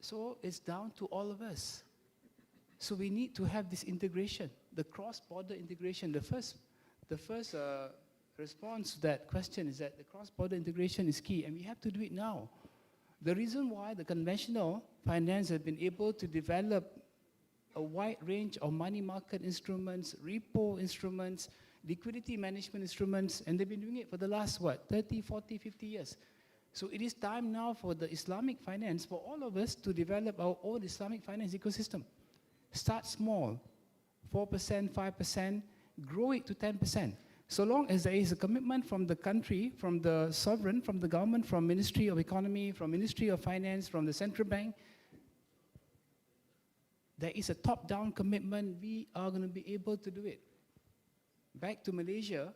So it's down to all of us. So we need to have this integration, the cross-border integration. The first response to that question is that the cross-border integration is key, and we have to do it now. The reason why the conventional finance has been able to develop a wide range of money market instruments, repo instruments, liquidity management instruments, and they've been doing it for the last, 30, 40, 50 years. So it is time now for the Islamic finance, for all of us to develop our own Islamic finance ecosystem. Start small, 4%, 5%, grow it to 10%. So long as there is a commitment from the country, from the sovereign, from the government, from Ministry of Economy, from Ministry of Finance, from the central bank, there is a top-down commitment, we are going to be able to do it. Back to Malaysia,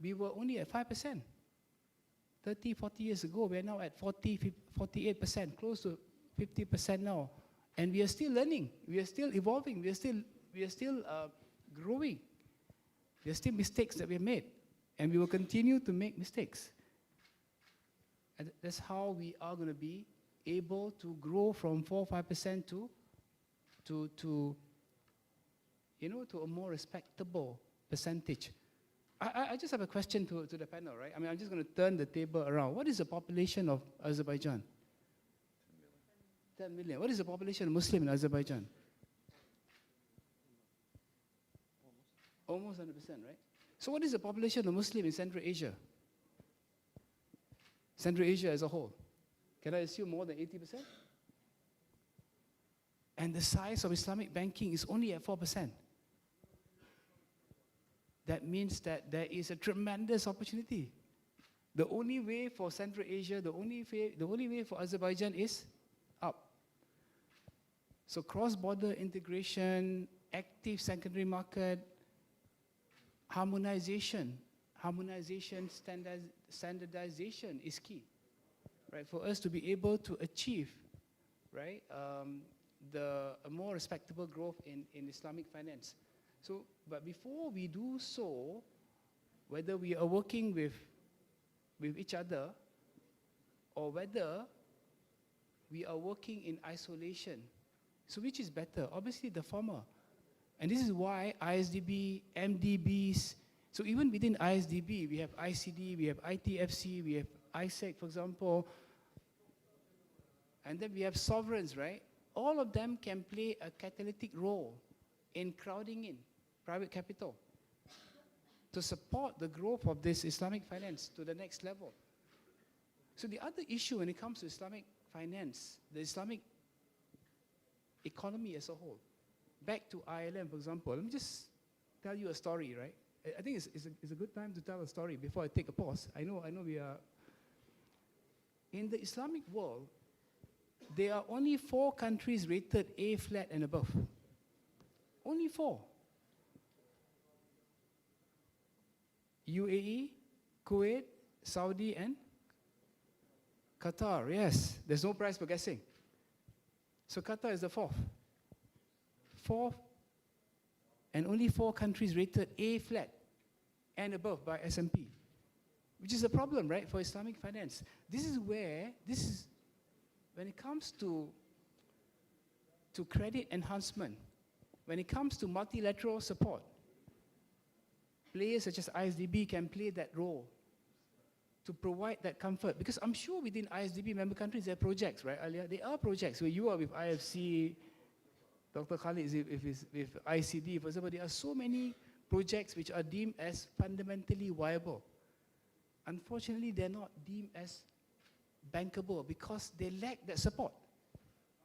we were only at 5%. 30, 40 years ago, we are now at 40, 48%, close to 50% now. And we are still learning, we are still evolving, we are still growing. There are still mistakes that we have made, and we will continue to make mistakes. And that's how we are going to be able to grow from 4 or 5% to a more respectable percentage. I just have a question to the panel, right? I mean, I'm just going to turn the table around. What is the population of Azerbaijan? 10 million. What is the population of Muslim in Azerbaijan? Almost 100%, right? So what is the population of Muslim in Central Asia? Central Asia as a whole. Can I assume more than 80%? And the size of Islamic banking is only at 4%. That means that there is a tremendous opportunity. The only way for Central Asia, the only way for Azerbaijan is up. So cross-border integration, active secondary market, harmonization, standardization is key, right? For us to be able to achieve, right, a more respectable growth in Islamic finance. So, but before we do so, whether we are working with each other or whether we are working in isolation, so which is better? Obviously the former. And this is why ISDB, MDBs, so even within ISDB, we have ICD, we have ITFC, we have ISEC, for example, and then we have sovereigns, right? All of them can play a catalytic role in crowding in private capital to support the growth of this Islamic finance to the next level. So the other issue when it comes to Islamic finance, the Islamic economy as a whole, back to ILM, for example, let me just tell you a story, right? I think it's a good time to tell a story before I take a pause. I know we are... In the Islamic world, there are only 4 countries rated A flat and above. Only 4. UAE, Kuwait, Saudi, and Qatar. Yes, there's no prize for guessing. So Qatar is the 4th. and only 4 countries rated A flat and above by S&P, which is a problem, right, for Islamic finance. This is when it comes to credit enhancement, when it comes to multilateral support, players such as IsDB can play that role to provide that comfort. Because I'm sure within IsDB member countries, there are projects, right, Alia? There are projects where you are with IFC, Dr. Khalid is with ICD, for example. There are so many projects which are deemed as fundamentally viable. Unfortunately, they're not deemed as bankable because they lack that support,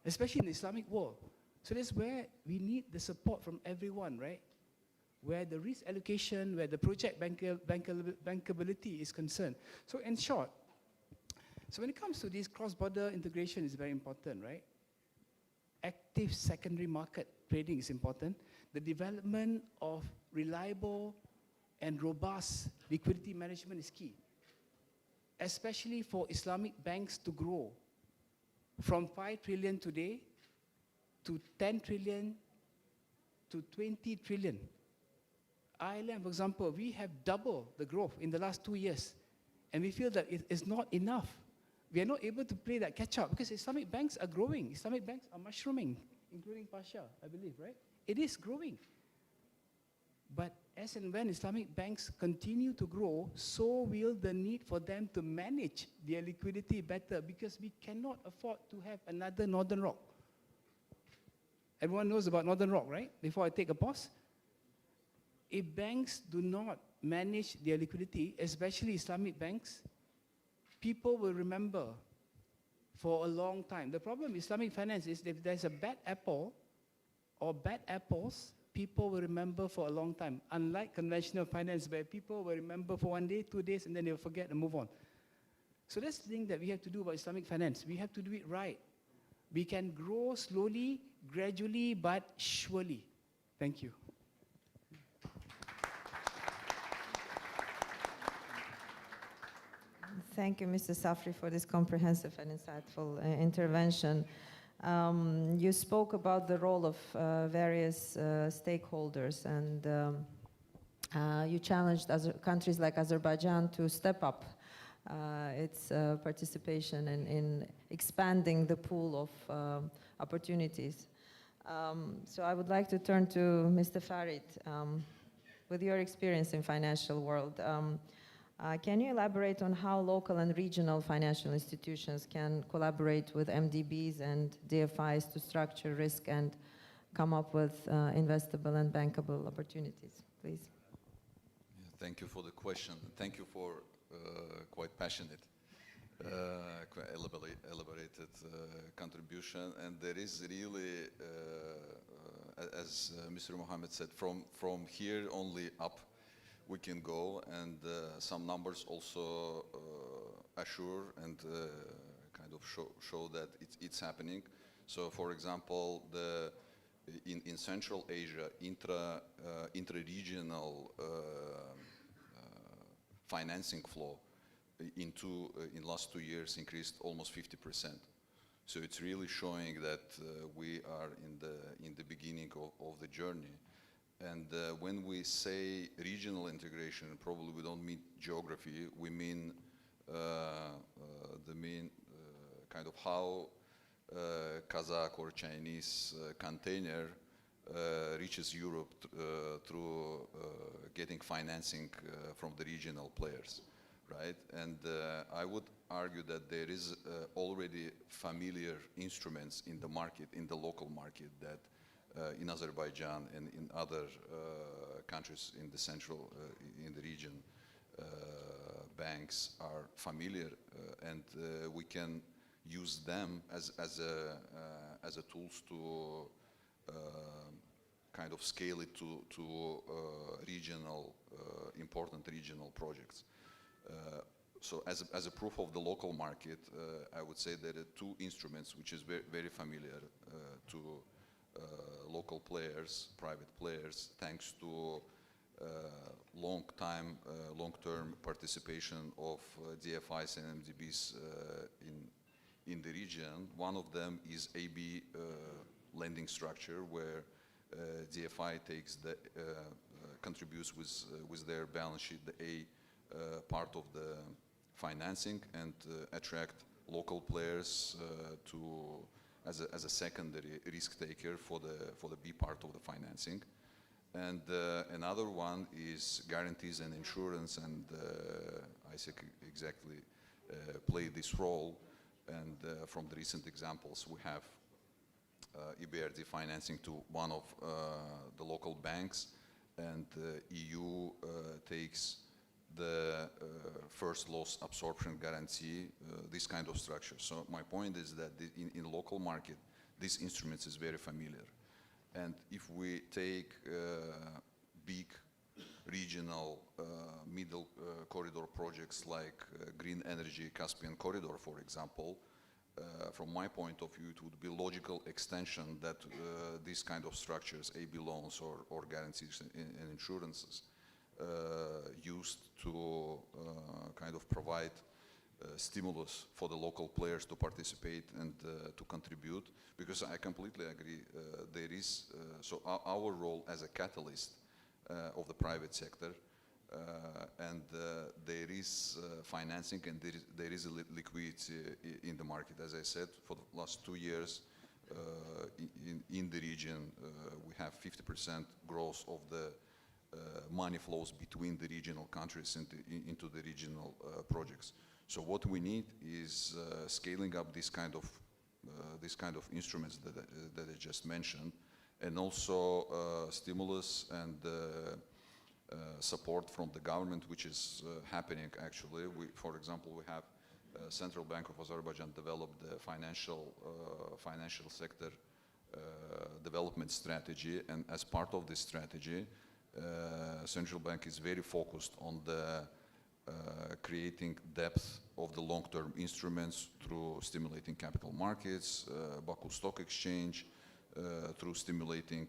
especially in the Islamic world. So that's where we need the support from everyone, right? Where the risk allocation, where the project bankability is concerned. So in short, so when it comes to this cross-border integration is very important, right? Active secondary market trading is important. The development of reliable and robust liquidity management is key, especially for Islamic banks to grow from 5 trillion today to 10 trillion to 20 trillion. Ireland, for example, we have doubled the growth in the last 2 years, and we feel that it is not enough. We are not able to play that catch-up because Islamic banks are growing. Islamic banks are mushrooming, including Pasha, I believe, right? It is growing. But as and when Islamic banks continue to grow, so will the need for them to manage their liquidity better, because we cannot afford to have another Northern Rock. Everyone knows about Northern Rock, right? Before I take a pause. If banks do not manage their liquidity, especially Islamic banks, people will remember for a long time. The problem with Islamic finance is if there's a bad apple or bad apples, people will remember for a long time. Unlike conventional finance, where people will remember for 1 day, 2 days, and then they'll forget and move on. So that's the thing that we have to do about Islamic finance. We have to do it right. We can grow slowly, gradually, but surely. Thank you. Thank you, Mr. Safri, for this comprehensive and insightful intervention. You spoke about the role of various stakeholders, and you challenged countries like Azerbaijan to step up its participation in expanding the pool of opportunities. So I would like to turn to Mr. Farid. With your experience in financial world, can you elaborate on how local and regional financial institutions can collaborate with MDBs and DFIs to structure risk and come up with investable and bankable opportunities, please? Yeah, thank you for the question. Thank you for quite passionate, quite elaborated contribution. And there is really, as Mr. Mohammed said, from here only up, we can go, and some numbers also assure and kind of show that it's happening. So, for example, in Central Asia, intra-regional financing flow in last 2 years increased almost 50%. So it's really showing that we are in the beginning of the journey. And when we say regional integration, probably we don't mean geography. We mean the main kind of how Kazakh or Chinese container reaches Europe through getting financing from the regional players, right? And I would argue that there is already familiar instruments in the market, in the local market, that in Azerbaijan and in other countries in the central, in the region, banks are familiar, and we can use them as a tools to kind of scale it to regional, important regional projects. So as a proof of the local market, I would say there are 2 instruments which is very familiar to local players, private players, thanks to long-term participation of DFIs and MDBs in the region. One of them is AB lending structure, where DFI takes contributes with their balance sheet the A part of the financing and attract local players as a secondary risk taker for the B part of the financing. And another one is guarantees and insurance, and ISEC exactly played this role. And from the recent examples, we have EBRD financing to one of the local banks, and EU takes the first loss absorption guarantee, this kind of structure. So my point is that in local market, these instruments is very familiar. And if we take big regional middle corridor projects like Green Energy Caspian Corridor, for example, from my point of view, it would be logical extension that these kind of structures, AB loans or guarantees and insurances, used to kind of provide stimulus for the local players to participate and to contribute, because I completely agree, there is, so our role as a catalyst of the private sector, and there is financing and there is a liquidity in the market. As I said, for the last 2 years in the region, we have 50% growth of the money flows between the regional countries into the regional projects. So what we need is scaling up this kind of instruments that I just mentioned, and also stimulus and support from the government, which is happening actually. For example, we have Central Bank of Azerbaijan developed the financial sector development strategy, and as part of this strategy, Central Bank is very focused on the creating depth of the long-term instruments through stimulating capital markets, Baku Stock Exchange, through stimulating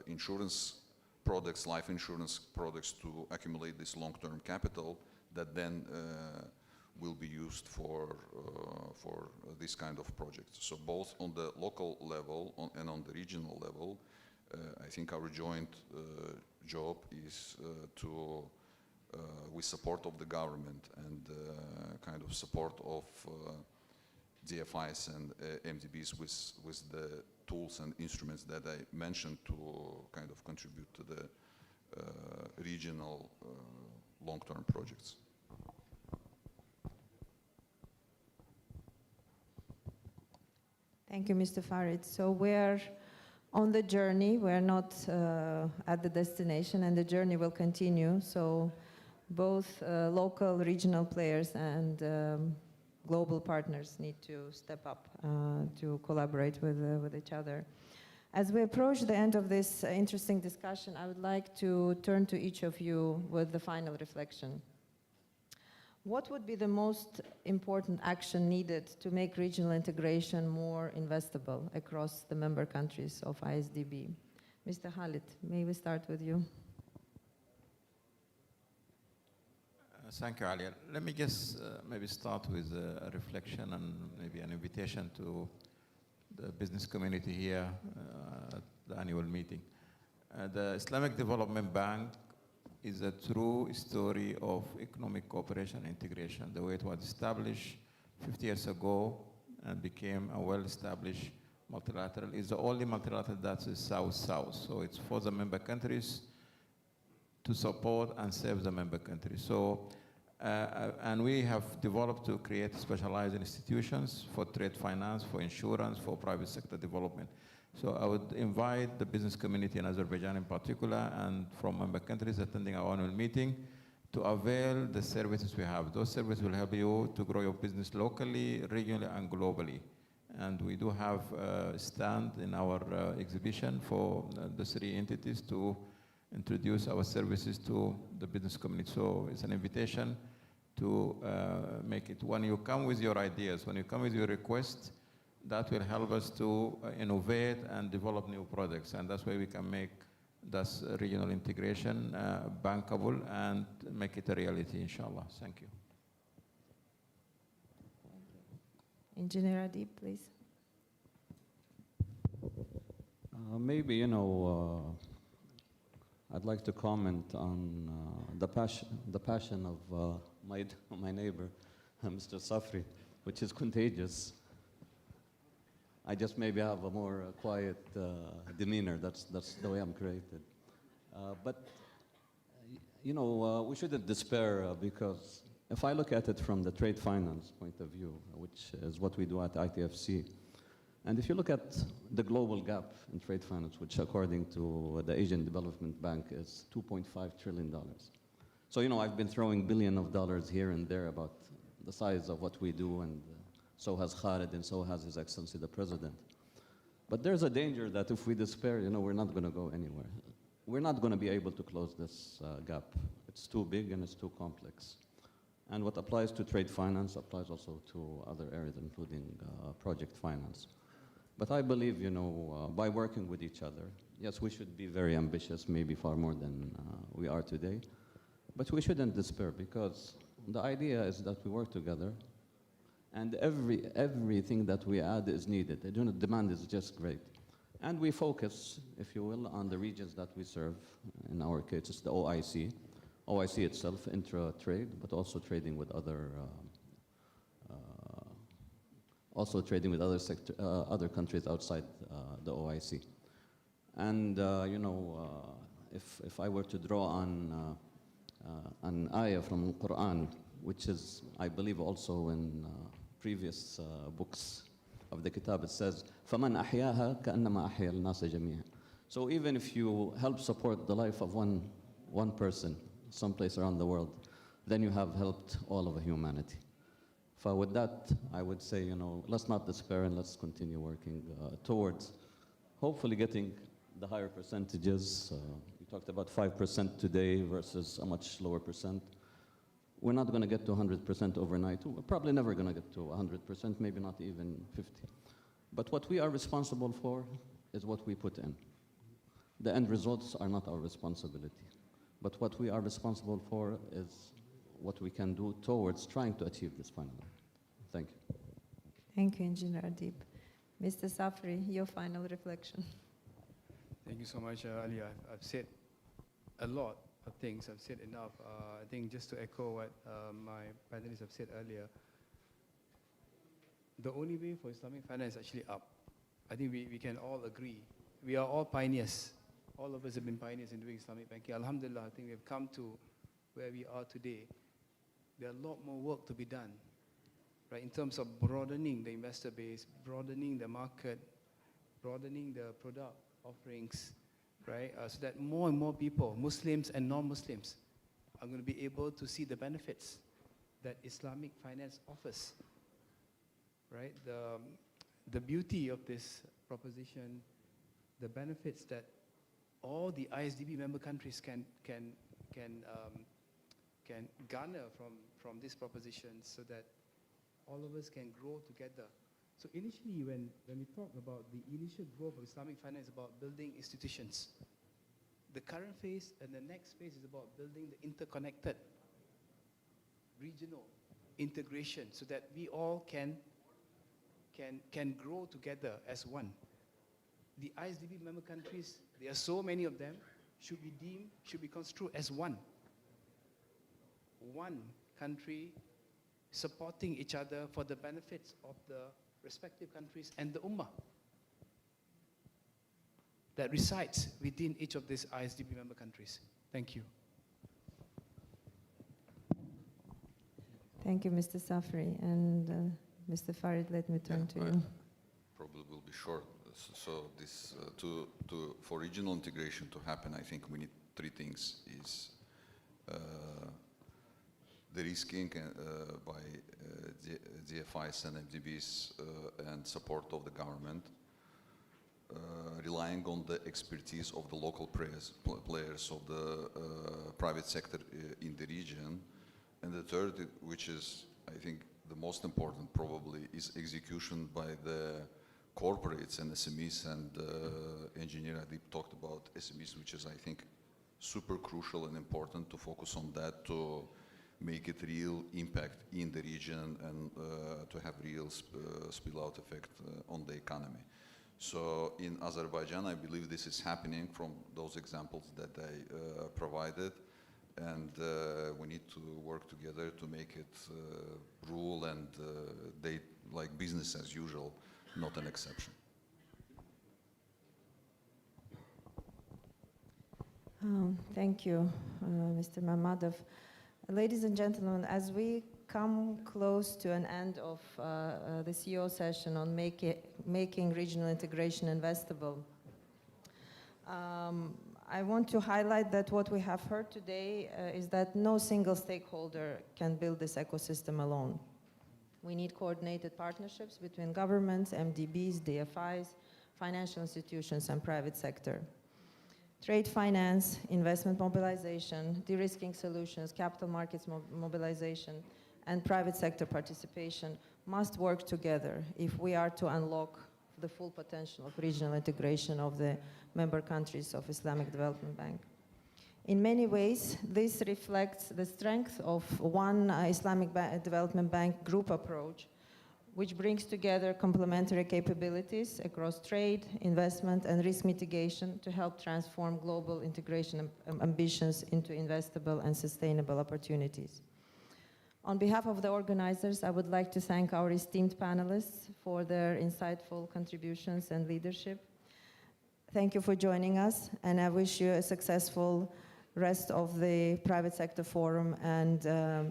insurance products, life insurance products, to accumulate this long-term capital that then will be used for this kind of projects. So both on the local level and on the regional level, I think our joint job is to, with support of the government and kind of support of DFIs and MDBs with the tools and instruments that I mentioned, to kind of contribute to the regional long-term projects. Thank you, Mr. Farid. So we're on the journey. We're not at the destination, and the journey will continue. So both local, regional players and global partners need to step up to collaborate with each other. As we approach the end of this interesting discussion, I would like to turn to each of you with the final reflection. What would be the most important action needed to make regional integration more investable across the member countries of ISDB? Mr. Khalid, may we start with you? Thank you, Alia. Let me just maybe start with a reflection and maybe an invitation to the business community here at the annual meeting. The Islamic Development Bank is a true story of economic cooperation and integration. The way it was established 50 years ago and became a well-established multilateral is the only multilateral that is South-South. So it's for the member countries to support and serve the member countries. So, and we have developed to create specialized institutions for trade finance, for insurance, for private sector development. So I would invite the business community in Azerbaijan in particular, and from member countries attending our annual meeting, to avail the services we have. Those services will help you to grow your business locally, regionally, and globally. And we do have a stand in our exhibition for the 3 entities to introduce our services to the business community. So it's an invitation to make it, when you come with your ideas, when you come with your requests, that will help us to innovate and develop new products. And that's why we can make this regional integration bankable and make it a reality, inshallah. Thank you. Engineer Adib, please. Maybe, I'd like to comment on the passion of my neighbor, Mr. Safri, which is contagious. I just maybe have a more quiet demeanor. That's the way I'm created. But we shouldn't despair because if I look at it from the trade finance point of view, which is what we do at ITFC, and if you look at the global gap in trade finance, which according to the Asian Development Bank is $2.5 trillion. So, I've been throwing billions of dollars here and there about the size of what we do, and so has Khalid, and so has His Excellency the President. But there's a danger that if we despair, we're not going to go anywhere. We're not going to be able to close this gap. It's too big and it's too complex. And what applies to trade finance applies also to other areas, including project finance. But I believe, by working with each other, yes, we should be very ambitious, maybe far more than we are today. But we shouldn't despair because the idea is that we work together and everything that we add is needed. The demand is just great. And we focus, if you will, on the regions that we serve. In our case, it's the OIC. OIC itself, intra-trade, but also trading with other other countries outside the OIC. And if I were to draw on an ayah from the Quran, which is, I believe, also in previous books of the Kitab, it says, فَمَنْ أَحْيَاهَا كَأَنَّمَا أَحْيَا النَّاسَ جَمِيعًا. So even if you help support the life of one person someplace around the world, then you have helped all of humanity. So with that, I would say, let's not despair and let's continue working towards hopefully getting the higher percentages. We talked about 5% today versus a much lower percent. We're not going to get to 100% overnight. We're probably never going to get to 100%, maybe not even 50. But what we are responsible for is what we put in. The end results are not our responsibility. But what we are responsible for is what we can do towards trying to achieve this final. Thank you. Thank you, Engineer Adib. Mr. Safri, your final reflection. Thank you so much, Ali. I've said a lot of things. I've said enough. I think just to echo what my panelists have said earlier, the only way for Islamic finance is actually up. I think we can all agree. We are all pioneers. All of us have been pioneers in doing Islamic banking. Alhamdulillah, I think we have come to where we are today. There are a lot more work to be done, right, in terms of broadening the investor base, broadening the market, broadening the product offerings, right, so that more and more people, Muslims and non-Muslims, are going to be able to see the benefits that Islamic finance offers, right? The beauty of this proposition, the benefits that all the ISDB member countries can garner from this proposition so that all of us can grow together. So initially, when we talk about the initial growth of Islamic finance, about building institutions. The current phase and the next phase is about building the interconnected regional integration so that we all can grow together as one. The ISDB member countries, there are so many of them, should be construed as one. One country supporting each other for the benefits of the respective countries and the Ummah that resides within each of these ISDB member countries. Thank you. Thank you, Mr. Safri. And Mr. Farid, let me turn to you. Probably will be short. So this for regional integration to happen, I think we need three things: is the risking by DFIs and MDBs and support of the government, relying on the expertise of the local players of the private sector in the region, and the third, which is I think the most important probably, is execution by the corporates and SMEs, and Engineer Adib talked about SMEs, which is I think super crucial and important to focus on that to make it real impact in the region and to have real spill out effect on the economy. So in Azerbaijan, I believe this is happening from those examples that I provided, and we need to work together to make it rule and they like business as usual, not an exception. Thank you, Mr. Mamadov. Ladies and gentlemen, as we come close to an end of the CEO session on making regional integration investable, I want to highlight that what we have heard today is that no single stakeholder can build this ecosystem alone. We need coordinated partnerships between governments, MDBs, DFIs, financial institutions, and private sector. Trade finance, investment mobilization, de-risking solutions, capital markets mobilization, and private sector participation must work together if we are to unlock the full potential of regional integration of the member countries of Islamic Development Bank. In many ways, this reflects the strength of one Islamic Development Bank group approach, which brings together complementary capabilities across trade, investment, and risk mitigation to help transform global integration ambitions into investable and sustainable opportunities. On behalf of the organizers, I would like to thank our esteemed panelists for their insightful contributions and leadership. Thank you for joining us, and I wish you a successful rest of the Private Sector Forum and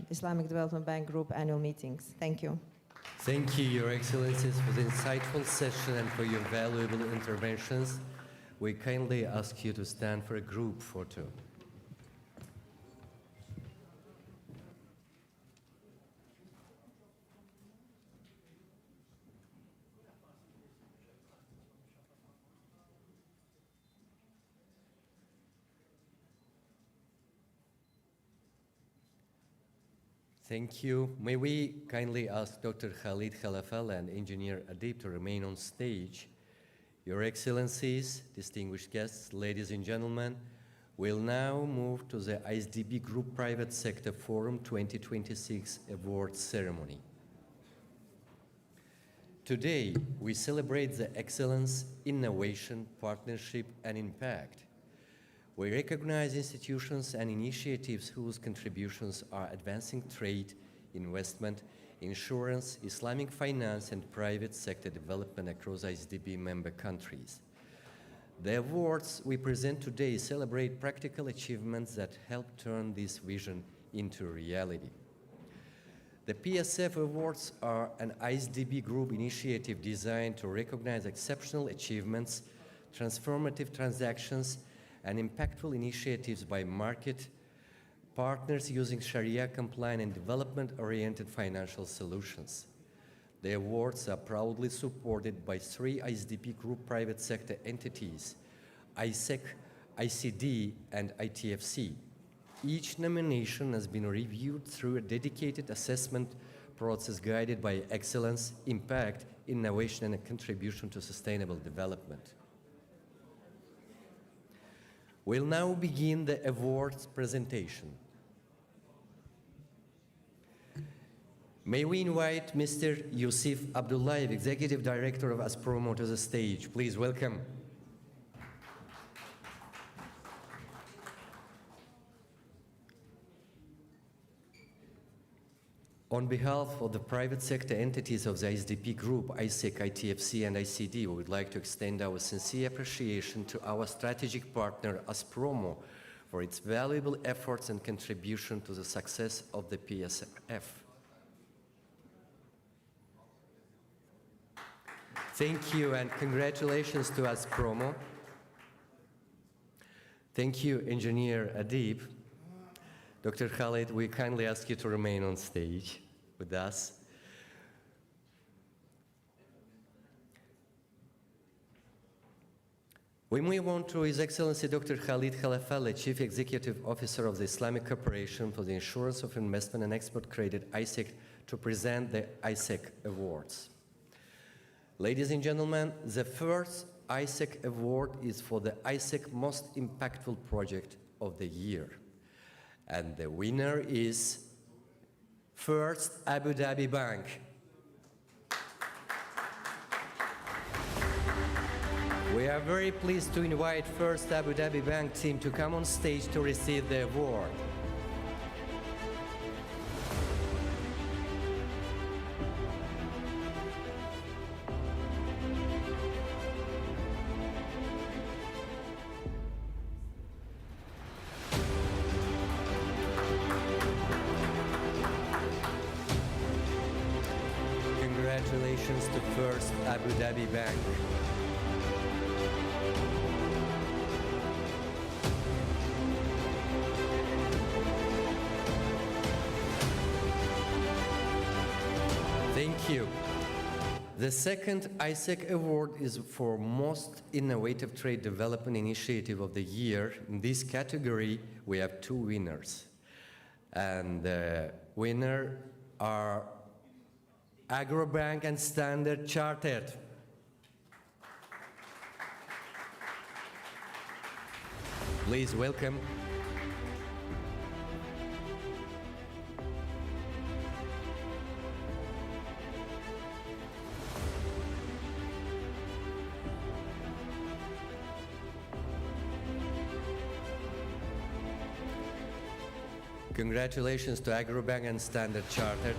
Islamic Development Bank Group annual meetings. Thank you. Thank you, Your Excellencies, for the insightful session and for your valuable interventions. We kindly ask you to stand for a group photo. Thank you. May we kindly ask Dr. Khalid Khalafal and Engineer Adib to remain on stage. Your Excellencies, distinguished guests, ladies and gentlemen, we'll now move to the IsDB Group Private Sector Forum 2026 Awards Ceremony. Today, we celebrate the excellence, innovation, partnership, and impact. We recognize institutions and initiatives whose contributions are advancing trade, investment, insurance, Islamic finance, and private sector development across IsDB member countries. The awards we present today celebrate practical achievements that help turn this vision into reality. The PSF Awards are an IsDB Group initiative designed to recognize exceptional achievements, transformative transactions, and impactful initiatives by market partners using Sharia-compliant and development-oriented financial solutions. The awards are proudly supported by 3 IsDB Group private sector entities, ISEC, ICD, and ITFC. Each nomination has been reviewed through a dedicated assessment process guided by excellence, impact, innovation, and a contribution to sustainable development. We'll now begin the awards presentation. May we invite Mr. Yusuf Abdullayev, Executive Director of Aspromo, to the stage. Please welcome. On behalf of the private sector entities of the IsDB Group, ISEC, ITFC, and ICD, we would like to extend our sincere appreciation to our strategic partner, Aspromo, for its valuable efforts and contribution to the success of the PSF. Thank you, and congratulations to Aspromo. Thank you, Engineer Adib. Dr. Khalid, we kindly ask you to remain on stage with us. We move on to His Excellency Dr. Khalid Khalafal, Chief Executive Officer of the Islamic Corporation for the Insurance of Investment and Export Credit, ISEC, to present the ISEC Awards. Ladies and gentlemen, the first ISEC Award is for the ISEC Most Impactful Project of the Year. And the winner is First Abu Dhabi Bank. are very pleased to invite First Abu Dhabi Bank team to come on stage to receive the award. Congratulations to First Abu Dhabi Bank. Thank you. The second ISEC award is for Most Innovative Trade Development Initiative of the Year. In this category, we have two winners. And the winner are Agrobank and Standard Chartered. Please welcome. Congratulations to Agrobank and Standard Chartered.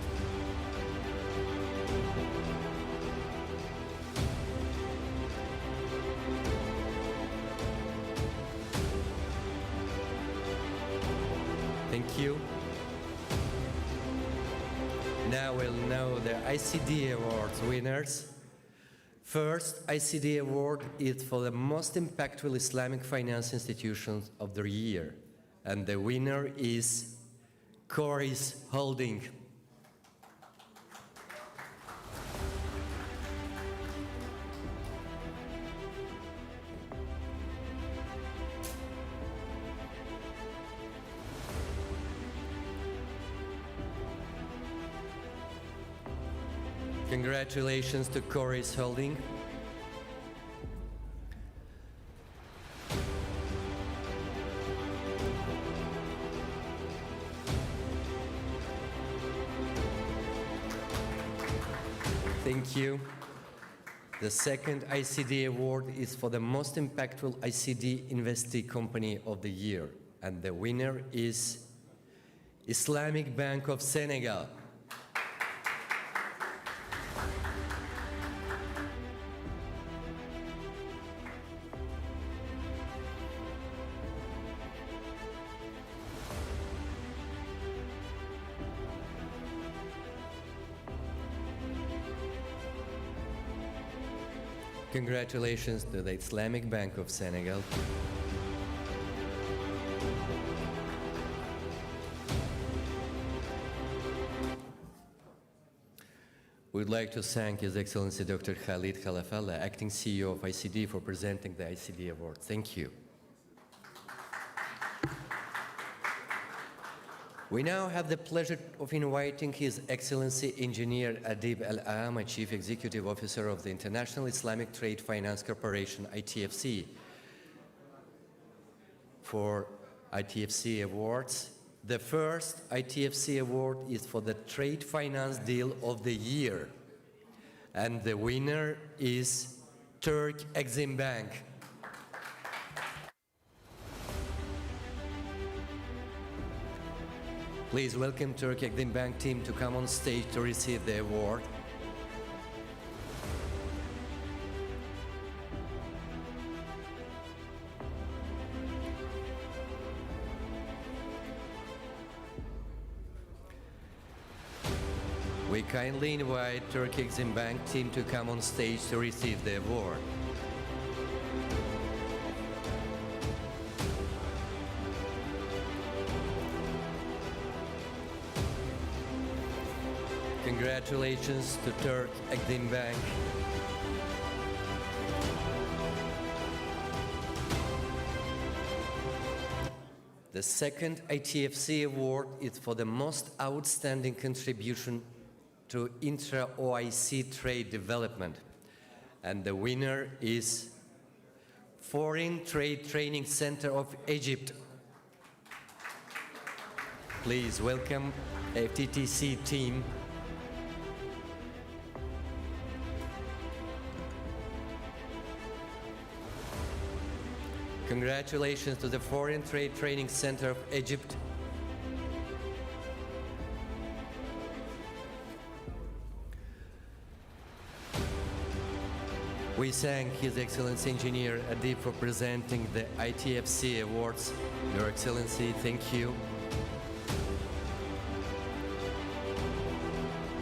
Thank you. Now we'll know the ICD Awards winners. First ICD Award is for the most impactful Islamic finance institutions of the year. And the winner is Coris Holding. Congratulations to Coris Holding. Thank you. The second ICD award is for the most impactful ICD investee company of the year, and the winner is Islamic Bank of Senegal. Congratulations to the Islamic Bank of Senegal. We'd like to thank His Excellency Dr. Khalid Khalafallah, Acting CEO of ICD, for presenting the ICD Award. Thank you. We now have the pleasure of inviting His Excellency Engineer Adib Al-Aama, Chief Executive Officer of the International Islamic Trade Finance Corporation, ITFC, for ITFC Awards. The first ITFC Award is for the Trade Finance Deal of the Year, and the winner is Turk Exim Bank. Please welcome Turk Exim Bank team to come on stage to receive the award. We kindly invite Turk Exim Bank team to come on stage to receive the award. Congratulations to Turk Exim Bank. The second ITFC award is for the most outstanding contribution to intra-OIC trade development. And the winner is Foreign Trade Training Center of Egypt. Please welcome FTTC team. Congratulations to the Foreign Trade Training Center of Egypt. We thank His Excellency Engineer Adib for presenting the ITFC Awards. Your Excellency, thank you.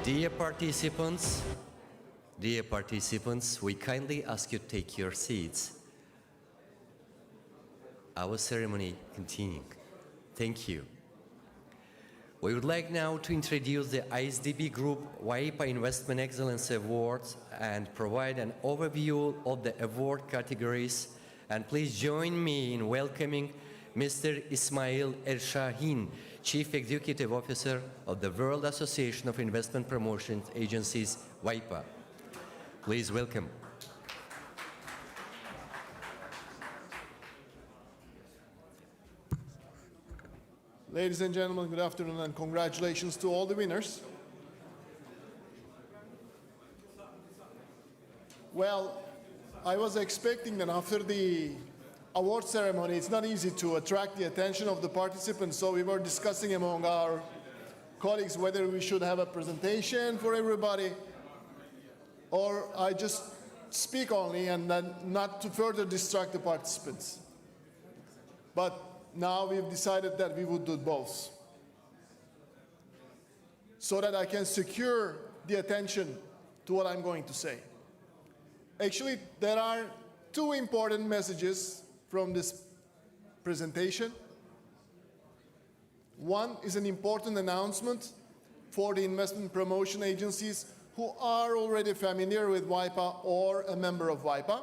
Dear participants, we kindly ask you to take your seats. Our ceremony continuing. Thank you. We would like now to introduce the IsDB Group WIPA Investment Excellence Awards and provide an overview of the award categories. And please join me in welcoming Mr. Ismail El-Shahin, Chief Executive Officer of the World Association of Investment Promotion Agencies, WIPA. Please welcome. Ladies and gentlemen, good afternoon and congratulations to all the winners. Well, I was expecting that after the award ceremony, it's not easy to attract the attention of the participants, so we were discussing among our colleagues whether we should have a presentation for everybody or I just speak only and then not to further distract the participants. But now we've decided that we would do both so that I can secure the attention to what I'm going to say. Actually, there are two important messages from this presentation. One is an important announcement for the investment promotion agencies who are already familiar with WIPA or a member of WIPA.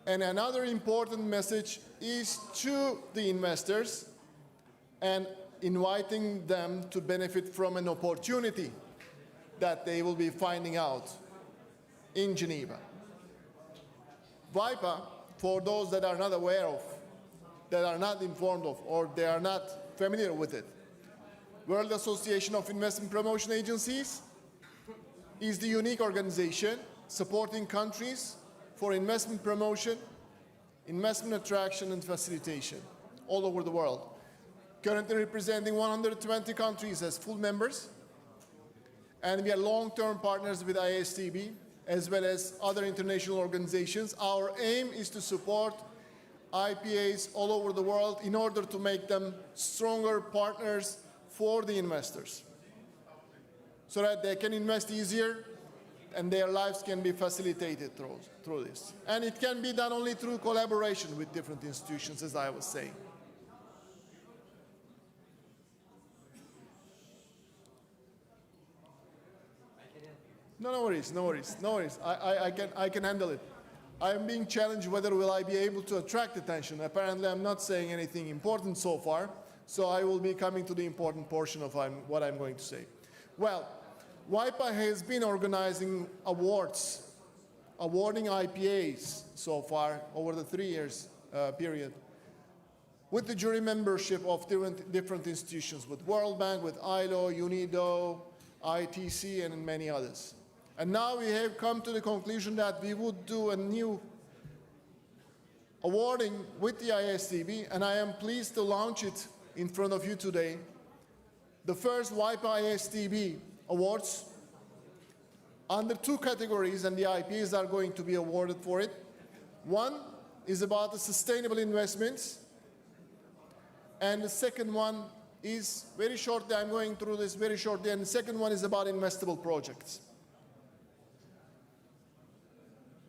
And another important message is to the investors and inviting them to benefit from an opportunity that they will be finding out in Geneva. WIPA, for those that are not aware of, that are not informed of, or they are not familiar with it, World Association of Investment Promotion Agencies is the unique organization supporting countries for investment promotion, investment attraction and facilitation all over the world. Currently representing 120 countries as full members, and we are long-term partners with ISDB as well as other international organizations. Our aim is to support IPAs all over the world in order to make them stronger partners for the investors so that they can invest easier and their lives can be facilitated through this. And it can be done only through collaboration with different institutions, as I was saying. No worries. I can handle it. I am being challenged whether will I be able to attract attention. Apparently, I'm not saying anything important so far, so I will be coming to the important portion of what I'm going to say. Well, WIPA has been organizing awards, awarding IPAs so far over the 3 years period, with the jury membership of different institutions, with World Bank, with ILO, UNIDO, ITC, and many others. And now we have come to the conclusion that we would do a new awarding with the ISDB, and I am pleased to launch it in front of you today. The first WIPA ISDB awards under two categories, and the IPAs are going to be awarded for it. One is about the sustainable investments, and the second one is very shortly, I'm going through this very shortly, and the second one is about investable projects.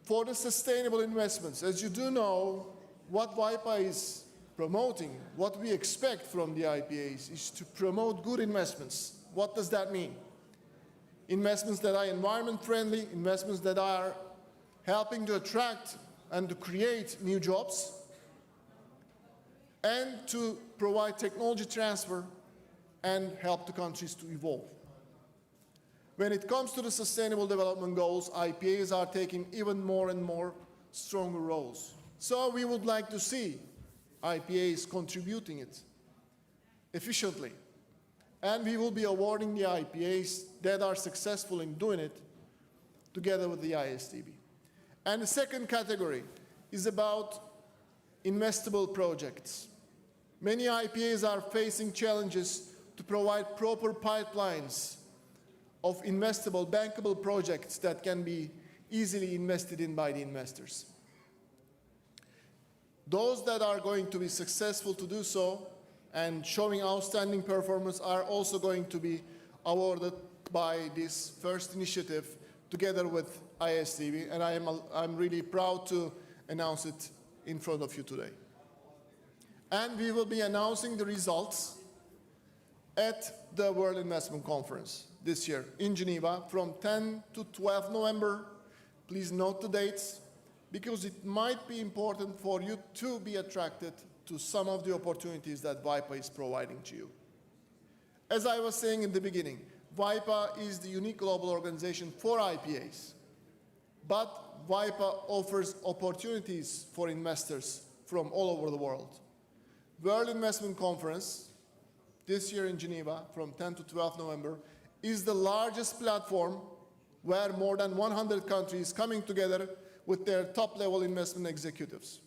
For the sustainable investments, as you do know, what WIPA is promoting, what we expect from the IPAs is to promote good investments. What does that mean? Investments that are environment friendly, investments that are helping to attract and to create new jobs, and to provide technology transfer and help the countries to evolve. When it comes to the Sustainable Development Goals, IPAs are taking even more and more stronger roles. So we would like to see IPAs contributing it efficiently. And we will be awarding the IPAs that are successful in doing it together with the ISDB. And the second category is about investable projects. Many IPAs are facing challenges to provide proper pipelines of investable, bankable projects that can be easily invested in by the investors. Those that are going to be successful to do so and showing outstanding performance are also going to be awarded by this first initiative together with ISDB, and I'm really proud to announce it in front of you today. And we will be announcing the results at the World Investment Conference this year in Geneva from 10 to 12 November. Please note the dates, because it might be important for you to be attracted to some of the opportunities that WIPA is providing to you. As I was saying in the beginning, WIPA is the unique global organization for IPAs, but WIPA offers opportunities for investors from all over the world. World Investment Conference this year in Geneva from 10 to 12 November is the largest platform where more than 100 countries coming together with their top-level investment executives.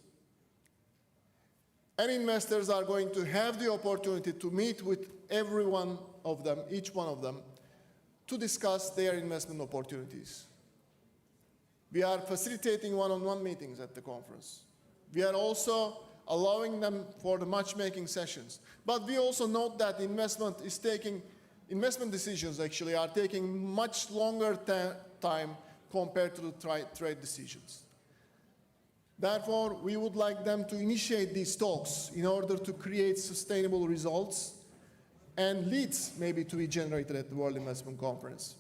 And investors are going to have the opportunity to meet with every one of them, each one of them, to discuss their investment opportunities. We are facilitating one-on-one meetings at the conference. We are also allowing them for the matchmaking sessions. But we also note that investment decisions actually are taking much longer time compared to the trade decisions. Therefore, we would like them to initiate these talks in order to create sustainable results and leads maybe to be generated at the World Investment Conference.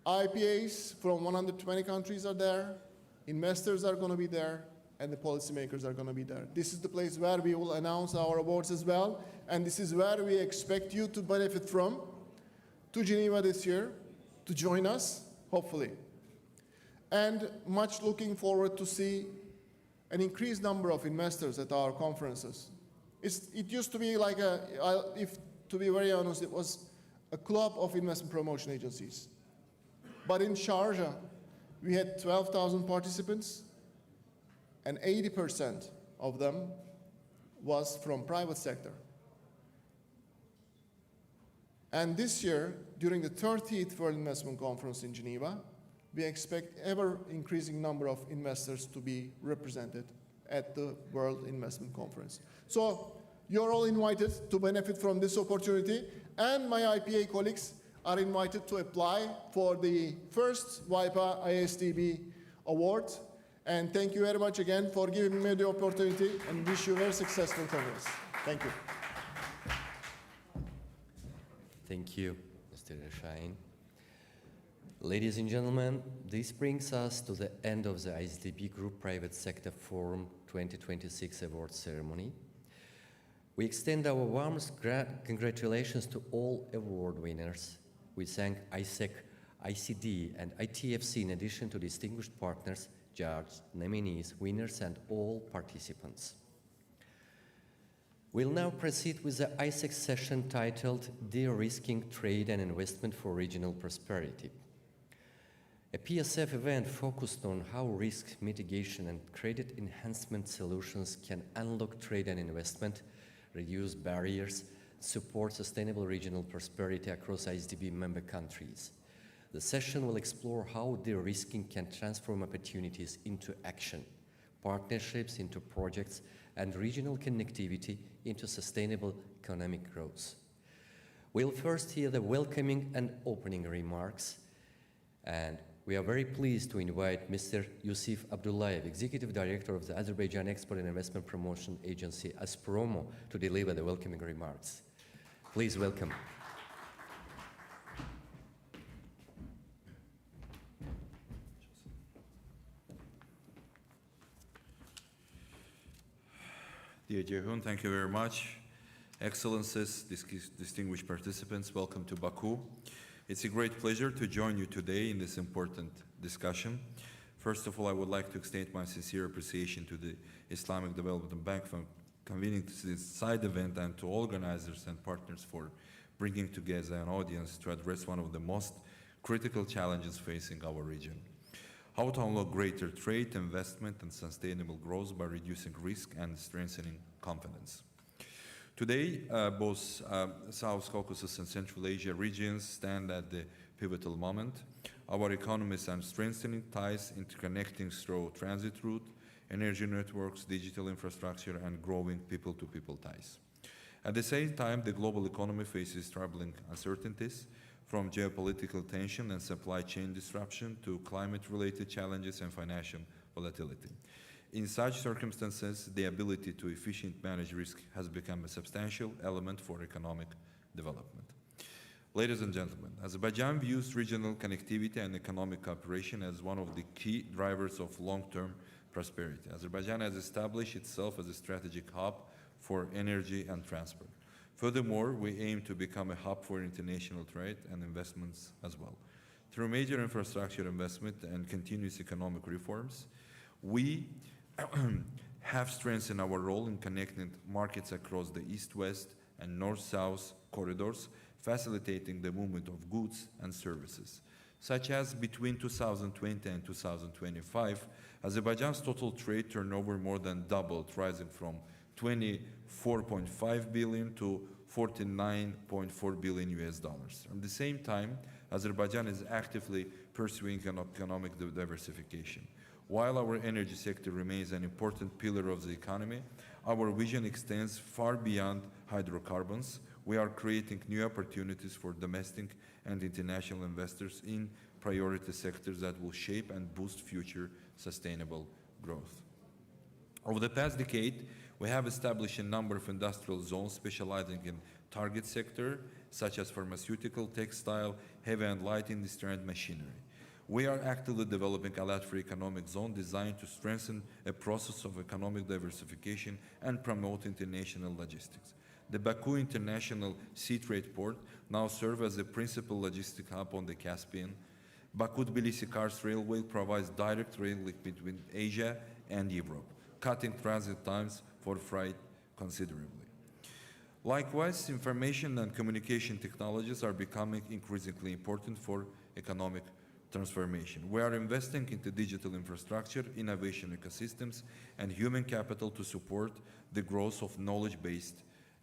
IPAs from 120 countries are there, investors are going to be there, and the policymakers are going to be there. This is the place where we will announce our awards as well, and this is where we expect you to benefit from, to Geneva this year, to join us, hopefully. And much looking forward to see an increased number of investors at our conferences. It used to be like to be very honest, it was a club of investment promotion agencies. But in Sharjah, we had 12,000 participants, and 80% of them was from private sector. And this year, during the 30th World Investment Conference in Geneva, we expect ever-increasing number of investors to be represented at the World Investment Conference. So you're all invited to benefit from this opportunity, and my IPA colleagues are invited to apply for the first WIPA ISDB award. And thank you very much again for giving me the opportunity, and wish you a very successful conference. Thank you. Thank you, Mr. Reshain. Ladies and gentlemen, this brings us to the end of the IsDB Group Private Sector Forum 2026 Award Ceremony. We extend our warmest congratulations to all award winners. We thank ISEC, ICD, and ITFC, in addition to distinguished partners, judges, nominees, winners, and all participants. We'll now proceed with the ISEC session titled De-risking Trade and Investment for Regional Prosperity. A PSF event focused on how risk mitigation and credit enhancement solutions can unlock trade and investment, reduce barriers, support sustainable regional prosperity across IsDB member countries. The session will explore how de-risking can transform opportunities into action, partnerships into projects, and regional connectivity into sustainable economic growth. We'll first hear the welcoming and opening remarks, and we are very pleased to invite Mr. Yusuf Abdullayev, Executive Director of the Azerbaijan Export and Investment Promotion Agency, ASPROMO, to deliver the welcoming remarks. Please welcome. Dear Ceyhun, thank you very much. Excellencies, distinguished participants, welcome to Baku. It's a great pleasure to join you today in this important discussion. First of all, I would like to extend my sincere appreciation to the Islamic Development Bank for convening this side event, and to organizers and partners for bringing together an audience to address one of the most critical challenges facing our region. how to unlock greater trade, investment, and sustainable growth by reducing risk and strengthening confidence. Today, both South Caucasus and Central Asia regions stand at the pivotal moment. Our economies are strengthening ties, interconnecting through transit route, energy networks, digital infrastructure, and growing people-to-people ties. At the same time, the global economy faces troubling uncertainties, from geopolitical tension and supply chain disruption to climate-related challenges and financial volatility. In such circumstances, the ability to efficiently manage risk has become a substantial element for economic development. Ladies and gentlemen, Azerbaijan views regional connectivity and economic cooperation as one of the key drivers of long-term prosperity. Azerbaijan has established itself as a strategic hub for energy and transport. Furthermore, we aim to become a hub for international trade and investments as well. Through major infrastructure investment and continuous economic reforms, we have strengthened our role in connecting markets across the east-west and north-south corridors, facilitating the movement of goods and services. Such as between 2020 and 2025, Azerbaijan's total trade turnover more than doubled, rising from 24.5 billion to 49.4 billion US dollars. At the same time, Azerbaijan is actively pursuing economic diversification. While our energy sector remains an important pillar of the economy, our vision extends far beyond hydrocarbons. We are creating new opportunities for domestic and international investors in priority sectors that will shape and boost future sustainable growth. Over the past decade, we have established a number of industrial zones specializing in target sector, such as pharmaceutical, textile, heavy and light industry, and machinery. We are actively developing a Lat-free economic zone designed to strengthen a process of economic diversification and promote international logistics. The Baku International Sea Trade Port now serves as a principal logistic hub on the Caspian. Baku-Tbilisi-Kars Railway provides direct rail link between Asia and Europe, cutting transit times for freight considerably. Likewise, information and communication technologies are becoming increasingly important for economic transformation. We are investing into digital infrastructure, innovation ecosystems, and human capital to support the growth of knowledge-based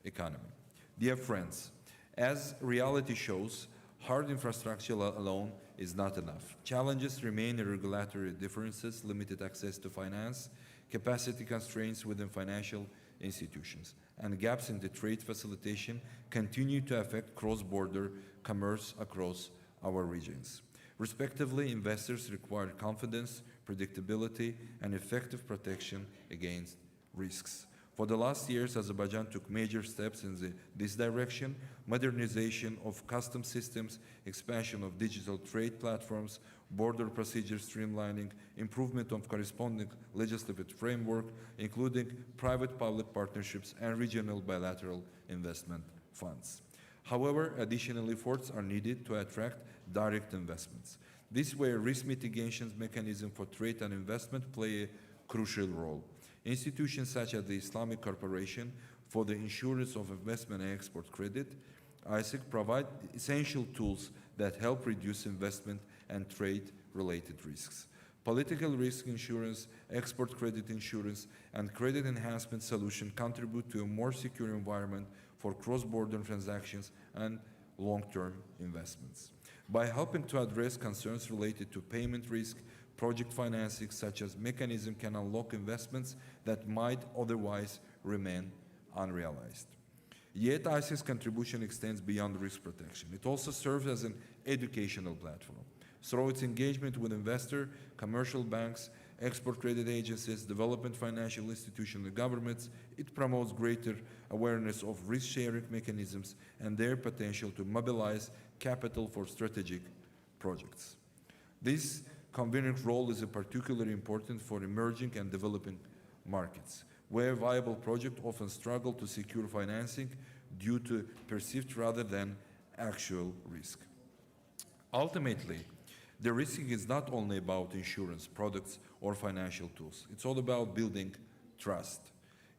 economy. Dear friends, as reality shows, hard infrastructure alone is not enough. Challenges remain in regulatory differences, limited access to finance, capacity constraints within financial institutions, and gaps in the trade facilitation continue to affect cross-border commerce across our regions. Respectively, investors require confidence, predictability, and effective protection against risks. For the last years, Azerbaijan took major steps in this direction: modernization of customs systems, expansion of digital trade platforms, border procedure streamlining, improvement of corresponding legislative framework, including private-public partnerships and regional bilateral investment funds. However, additional efforts are needed to attract direct investments. This is where risk mitigation mechanisms for trade and investment play a crucial role. Institutions such as the Islamic Corporation for the Insurance of Investment and Export Credit, ISIC, provide essential tools that help reduce investment and trade-related risks. Political risk insurance, export credit insurance, and credit enhancement solutions contribute to a more secure environment for cross-border transactions and long-term investments. By helping to address concerns related to payment risk, project financing such as mechanism can unlock investments that might otherwise remain unrealized. Yet ISIC's contribution extends beyond risk protection. It also serves as an educational platform. Through its engagement with investors, commercial banks, export credit agencies, development financial institutions, and governments, it promotes greater awareness of risk-sharing mechanisms and their potential to mobilize capital for strategic projects. This convenient role is particularly important for emerging and developing markets, where viable projects often struggle to secure financing due to perceived rather than actual risk. Ultimately, the risk is not only about insurance products or financial tools. It's all about building trust.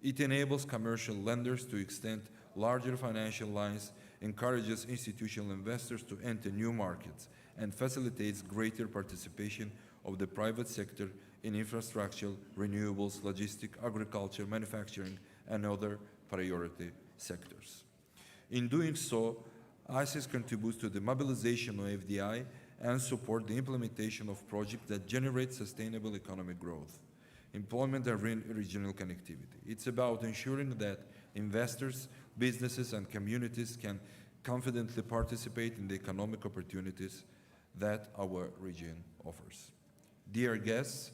It enables commercial lenders to extend larger financial lines, encourages institutional investors to enter new markets, and facilitates greater participation of the private sector in infrastructure, renewables, logistics, agriculture, manufacturing, and other priority sectors. In doing so, ISIS contributes to the mobilization of FDI and support the implementation of projects that generate sustainable economic growth, employment, and regional connectivity. It's about ensuring that investors, businesses, and communities can confidently participate in the economic opportunities that our region offers. Dear guests,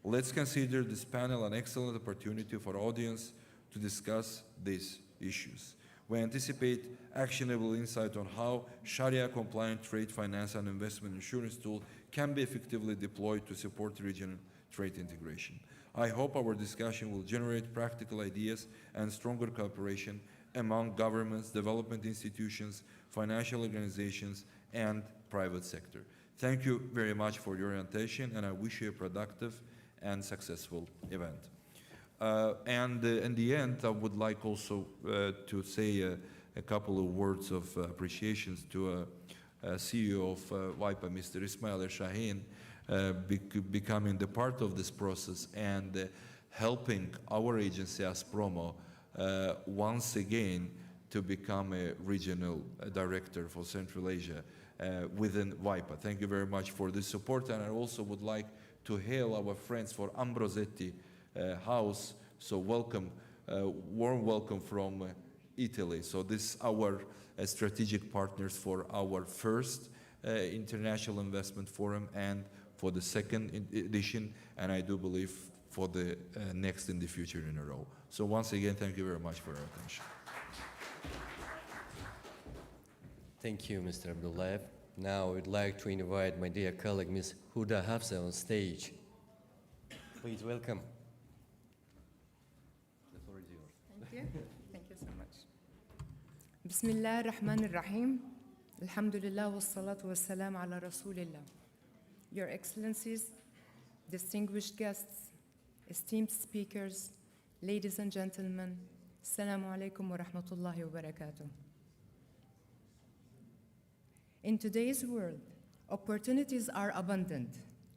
let's consider this panel an excellent opportunity for our audience to discuss these issues. We anticipate actionable insight on how Sharia-compliant trade finance and investment insurance tool can be effectively deployed to support regional trade integration. I hope our discussion will generate practical ideas and stronger cooperation among governments, development institutions, financial organizations, and private sector. Thank you very much for your attention, and I wish you a productive and successful event. And in the end, I would like also to say a couple of words of appreciation to CEO of WIPA, Mr. Ismail El-Shaheen, becoming the part of this process and helping our agency as Promo once again to become a regional director for Central Asia within WIPA. Thank you very much for this support, and I also would like to hail our friends for Ambrosetti House. So welcome, warm welcome from Italy. So this is our strategic partners for our first International Investment Forum and for the second edition, and I do believe for the next in the future in a row. So once again, thank you very much for your attention. Thank you, Mr. Abdullayev. Now I would like to invite my dear colleague, Ms. Huda Hafsa, on stage. Please welcome. The floor is yours. Thank you. Thank you so much. Bismillah ar-Rahman ar-Rahim. Alhamdulillah wa salatu wa salam ala Rasulillah. Your Excellencies, distinguished guests, esteemed speakers, ladies and gentlemen, Assalamu alaikum wa rahmatullahi wa barakatuh. In today's world, opportunities are abundant